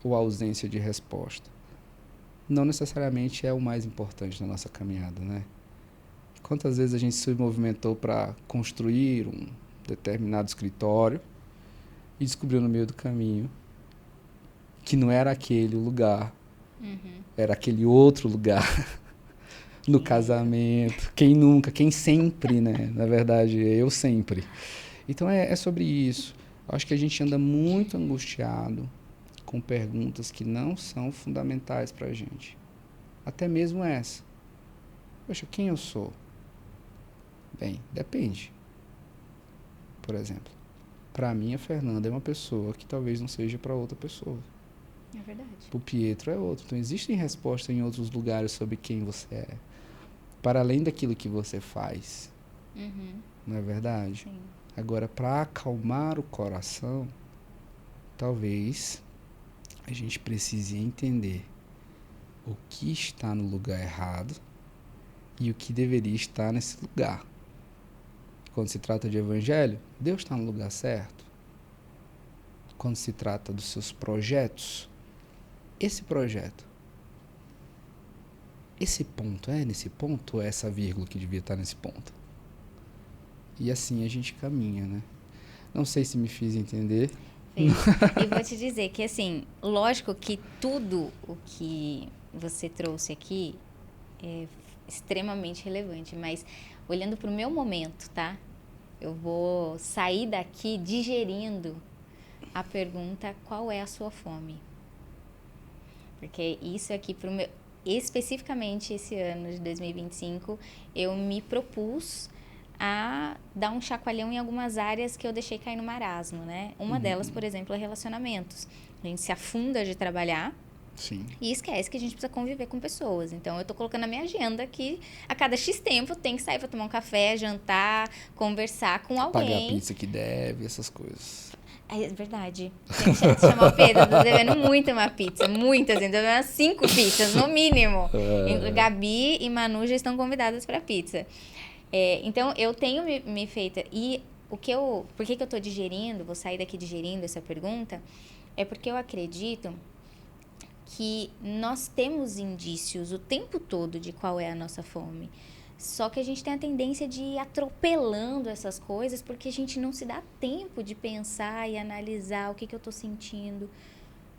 ou a ausência de resposta. Não necessariamente é o mais importante na nossa caminhada, né? Quantas vezes a gente se movimentou para construir um determinado escritório e descobriu no meio do caminho que não era aquele o lugar, era aquele outro lugar. No casamento, quem nunca, quem sempre, né? Na verdade, eu sempre. Então é sobre isso. Acho que a gente anda muito angustiado com perguntas que não são fundamentais para a gente. Até mesmo essa. Poxa, quem eu sou? Bem, depende. Por exemplo, Para mim, a Fernanda é uma pessoa que talvez não seja para outra pessoa. É verdade. Para o Pietro é outro. Então, existem respostas em outros lugares sobre quem você é. Para além daquilo que você faz. Uhum. Não é verdade? Sim. Agora, para acalmar o coração, talvez a gente precise entender o que está no lugar errado e o que deveria estar nesse lugar. Quando se trata de evangelho, Deus está no lugar certo. Quando se trata dos seus projetos, esse projeto, esse ponto é nesse ponto ou é essa vírgula que devia estar nesse ponto? E assim a gente caminha, né? Não sei se me fiz entender. Fez. E vou te dizer que, assim, lógico que tudo o que você trouxe aqui é extremamente relevante, mas olhando para o meu momento, tá? Eu vou sair daqui digerindo a pergunta: qual é a sua fome? Porque isso aqui, pro meu, especificamente esse ano de 2025, eu me propus a dar um chacoalhão em algumas áreas que eu deixei cair no marasmo, né? Uma delas, por exemplo, é relacionamentos. A gente se afunda de trabalhar. Sim. E esquece que a gente precisa conviver com pessoas. Então, eu tô colocando na minha agenda que a cada X tempo tem que sair para tomar um café, jantar, conversar com alguém. Pagar a pizza que deve, essas coisas. É verdade. Tem que chamar o Pedro. Tô devendo muito uma pizza. Muitas, então devendo umas 5 pizzas, no mínimo. Gabi e Manu já estão convidadas para pizza. Então, eu tenho me feito... E por que eu tô digerindo, vou sair daqui digerindo essa pergunta, é porque eu acredito que nós temos indícios o tempo todo de qual é a nossa fome. Só que a gente tem a tendência de ir atropelando essas coisas porque a gente não se dá tempo de pensar e analisar o que eu estou sentindo,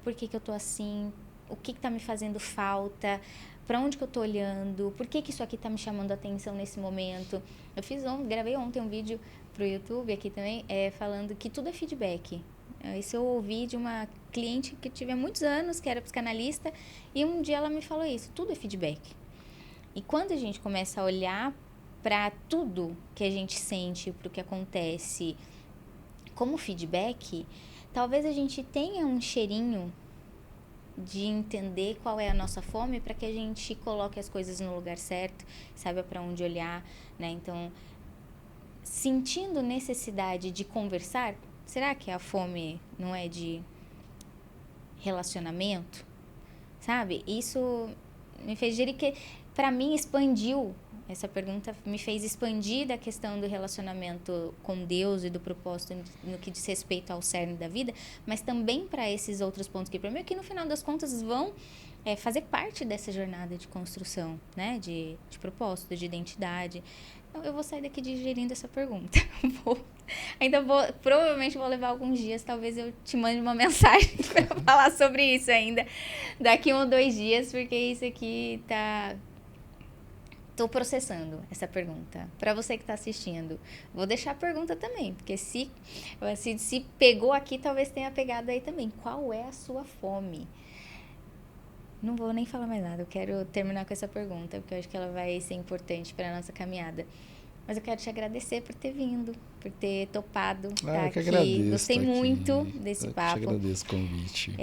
por que eu estou assim, o que está me fazendo falta, para onde que eu estou olhando, por que isso aqui está me chamando a atenção nesse momento. Gravei ontem um vídeo pro YouTube aqui também, falando que tudo é feedback. Isso eu ouvi de uma cliente que eu tive há muitos anos, que era psicanalista, e um dia ela me falou isso: tudo é feedback. E quando a gente começa a olhar para tudo que a gente sente, para o que acontece como feedback, talvez a gente tenha um cheirinho de entender qual é a nossa fome para que a gente coloque as coisas no lugar certo, saiba para onde olhar, né? Então, sentindo necessidade de conversar, será que a fome não é de relacionamento? Sabe? Isso me fez dizer que, para mim, expandiu. Essa pergunta me fez expandir da questão do relacionamento com Deus e do propósito no que diz respeito ao cerne da vida, mas também para esses outros pontos que, para mim, que no final das contas vão fazer parte dessa jornada de construção, né? De propósito, de identidade. Então, eu vou sair daqui digerindo essa pergunta. Provavelmente vou levar alguns dias, talvez eu te mande uma mensagem para falar sobre isso ainda daqui 1 ou 2 dias, porque isso aqui tá... Tô processando essa pergunta. Para você que tá assistindo, vou deixar a pergunta também, porque se pegou aqui, talvez tenha pegado aí também. Qual é a sua fome? Não vou nem falar mais nada, eu quero terminar com essa pergunta, porque eu acho que ela vai ser importante para nossa caminhada. Mas eu quero te agradecer por ter vindo, por ter topado estar aqui. Agradeço, gostei muito desse papo. Eu te agradeço o convite.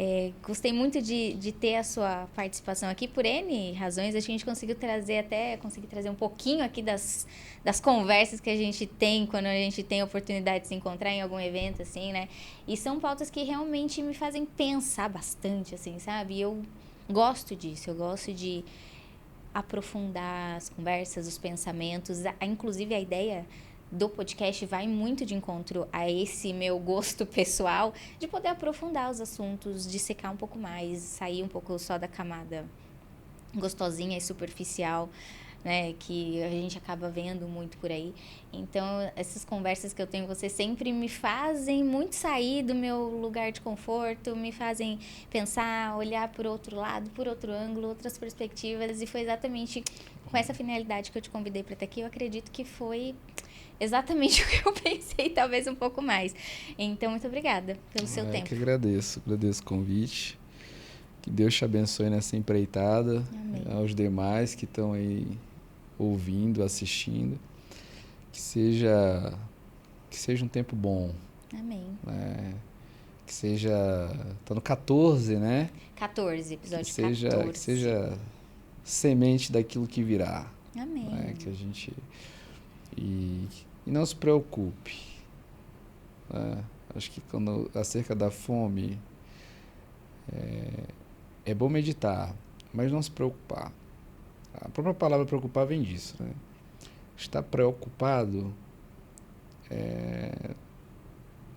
Gostei muito de ter a sua participação aqui por N razões. Acho que a gente conseguiu trazer um pouquinho aqui das conversas que a gente tem quando a gente tem a oportunidade de se encontrar em algum evento, assim, né? E são pautas que realmente me fazem pensar bastante, assim, sabe? E eu gosto disso, eu gosto de aprofundar as conversas, os pensamentos, inclusive a ideia do podcast vai muito de encontro a esse meu gosto pessoal de poder aprofundar os assuntos, de secar um pouco mais, sair um pouco só da camada gostosinha e superficial, né, que a gente acaba vendo muito por aí. Então, essas conversas que eu tenho com você sempre me fazem muito sair do meu lugar de conforto, me fazem pensar, olhar por outro lado, por outro ângulo, outras perspectivas, e foi exatamente com essa finalidade que eu te convidei para estar aqui. Eu acredito que foi exatamente o que eu pensei, talvez um pouco mais. Então, muito obrigada pelo seu tempo. Eu que agradeço o convite. Que Deus te abençoe nessa empreitada. Amém. Aos demais que estão aí ouvindo, assistindo. Que seja um tempo bom, Amém. Que seja... Tá no 14, né? 14, episódio Que seja, 14. Que seja semente daquilo que virá. Amém. Que a gente... E não se preocupe. Acho que acerca da fome, é bom meditar, mas não se preocupar. A própria palavra preocupar vem disso, né? Estar preocupado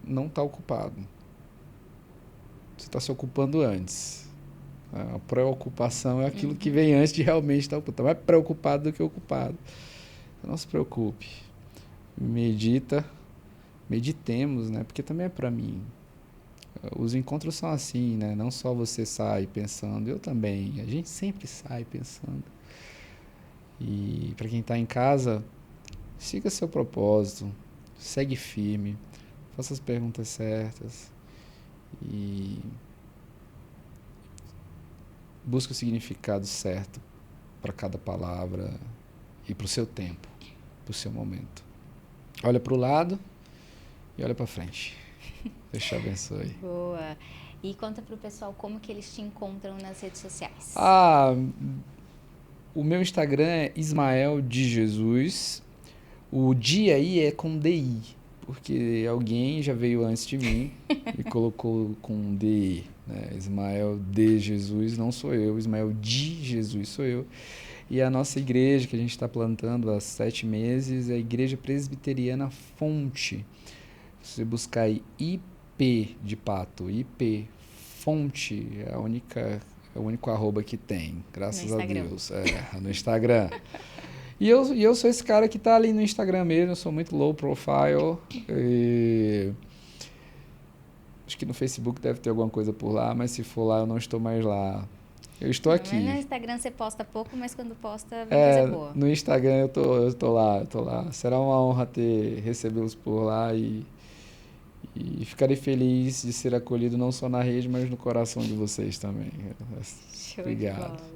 não está ocupado. Você está se ocupando antes. A preocupação é aquilo que vem antes de realmente estar ocupado. Está mais preocupado do que ocupado. Então, não se preocupe. Meditemos, né? Porque também é para mim. Os encontros são assim, né? Não só você sai pensando, eu também. A gente sempre sai pensando. E para quem está em casa, siga seu propósito, segue firme, faça as perguntas certas e busque o significado certo para cada palavra e para o seu tempo, para o seu momento. Olha para o lado e olha para frente. Deus te abençoe. Boa. E conta para o pessoal como que eles te encontram nas redes sociais. O meu Instagram é Ismael de Jesus. O Di aí é com DI, porque alguém já veio antes de mim e colocou com DI. Né? Ismael de Jesus não sou eu, Ismael de Jesus sou eu. E a nossa igreja que a gente está plantando há 7 meses é a Igreja Presbiteriana Fonte. Se você buscar aí IP de pato, IP Fonte, é o único arroba que tem, graças a Deus. No Instagram. E eu sou esse cara que tá ali no Instagram mesmo, eu sou muito low profile. Acho que no Facebook deve ter alguma coisa por lá, mas se for lá, eu não estou mais lá. Eu estou aqui. No Instagram você posta pouco, mas quando posta, vem coisa boa. No Instagram eu tô lá. Será uma honra recebê-los por lá e ficarei feliz de ser acolhido não só na rede, mas no coração de vocês também. Show. Obrigado. De bola.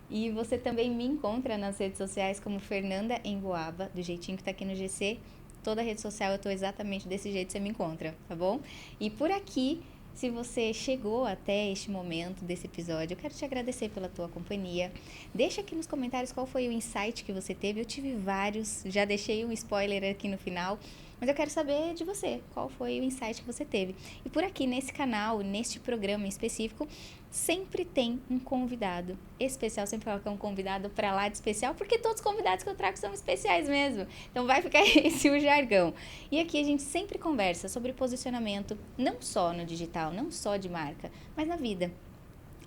E você também me encontra nas redes sociais como Fernanda Emboaba, do jeitinho que tá aqui no GC. Toda rede social eu tô exatamente desse jeito, você me encontra, tá bom? E por aqui, se você chegou até este momento desse episódio, eu quero te agradecer pela tua companhia. Deixa aqui nos comentários qual foi o insight que você teve. Eu tive vários, já deixei um spoiler aqui no final. Mas eu quero saber de você, qual foi o insight que você teve. E por aqui, nesse canal, neste programa em específico, sempre tem um convidado especial. Sempre falo que é um convidado pra lá de especial, porque todos os convidados que eu trago são especiais mesmo. Então vai ficar esse o jargão. E aqui a gente sempre conversa sobre posicionamento, não só no digital, não só de marca, mas na vida.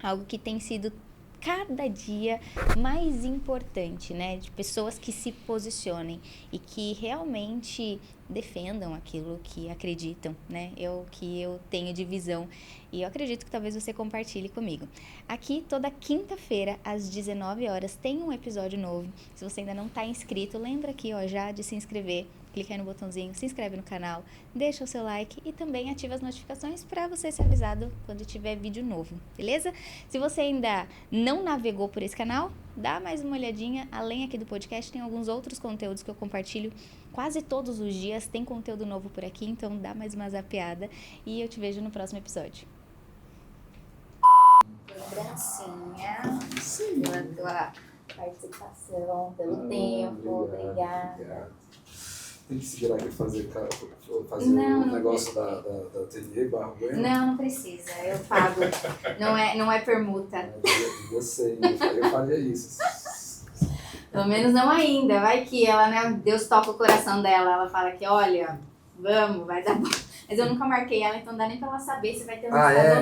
Algo que tem sido cada dia mais importante, né? De pessoas que se posicionem e que realmente defendam aquilo que acreditam, né? Que eu tenho de visão e eu acredito que talvez você compartilhe comigo. Aqui, toda quinta-feira, às 19 horas, tem um episódio novo. Se você ainda não está inscrito, lembra aqui, ó, já de se inscrever. Clica aí no botãozinho, se inscreve no canal, deixa o seu like e também ativa as notificações para você ser avisado quando tiver vídeo novo, beleza? Se você ainda não navegou por esse canal, dá mais uma olhadinha. Além aqui do podcast, tem alguns outros conteúdos que eu compartilho quase todos os dias. Tem conteúdo novo por aqui, então dá mais uma zapeada e eu te vejo no próximo episódio. Lembrancinha pela tua participação, pelo tempo, obrigada. Tem que se virar aqui fazer não, o negócio da ateliê Barro Bueno? Não precisa, eu pago. Não é permuta. Eu sei, eu faria isso. Pelo menos não ainda. Vai que ela, né? Deus toca o coração dela. Ela fala que, olha, vamos, vai dar bom. Mas eu nunca marquei ela, então não dá nem pra ela saber se vai ter lançado ou não.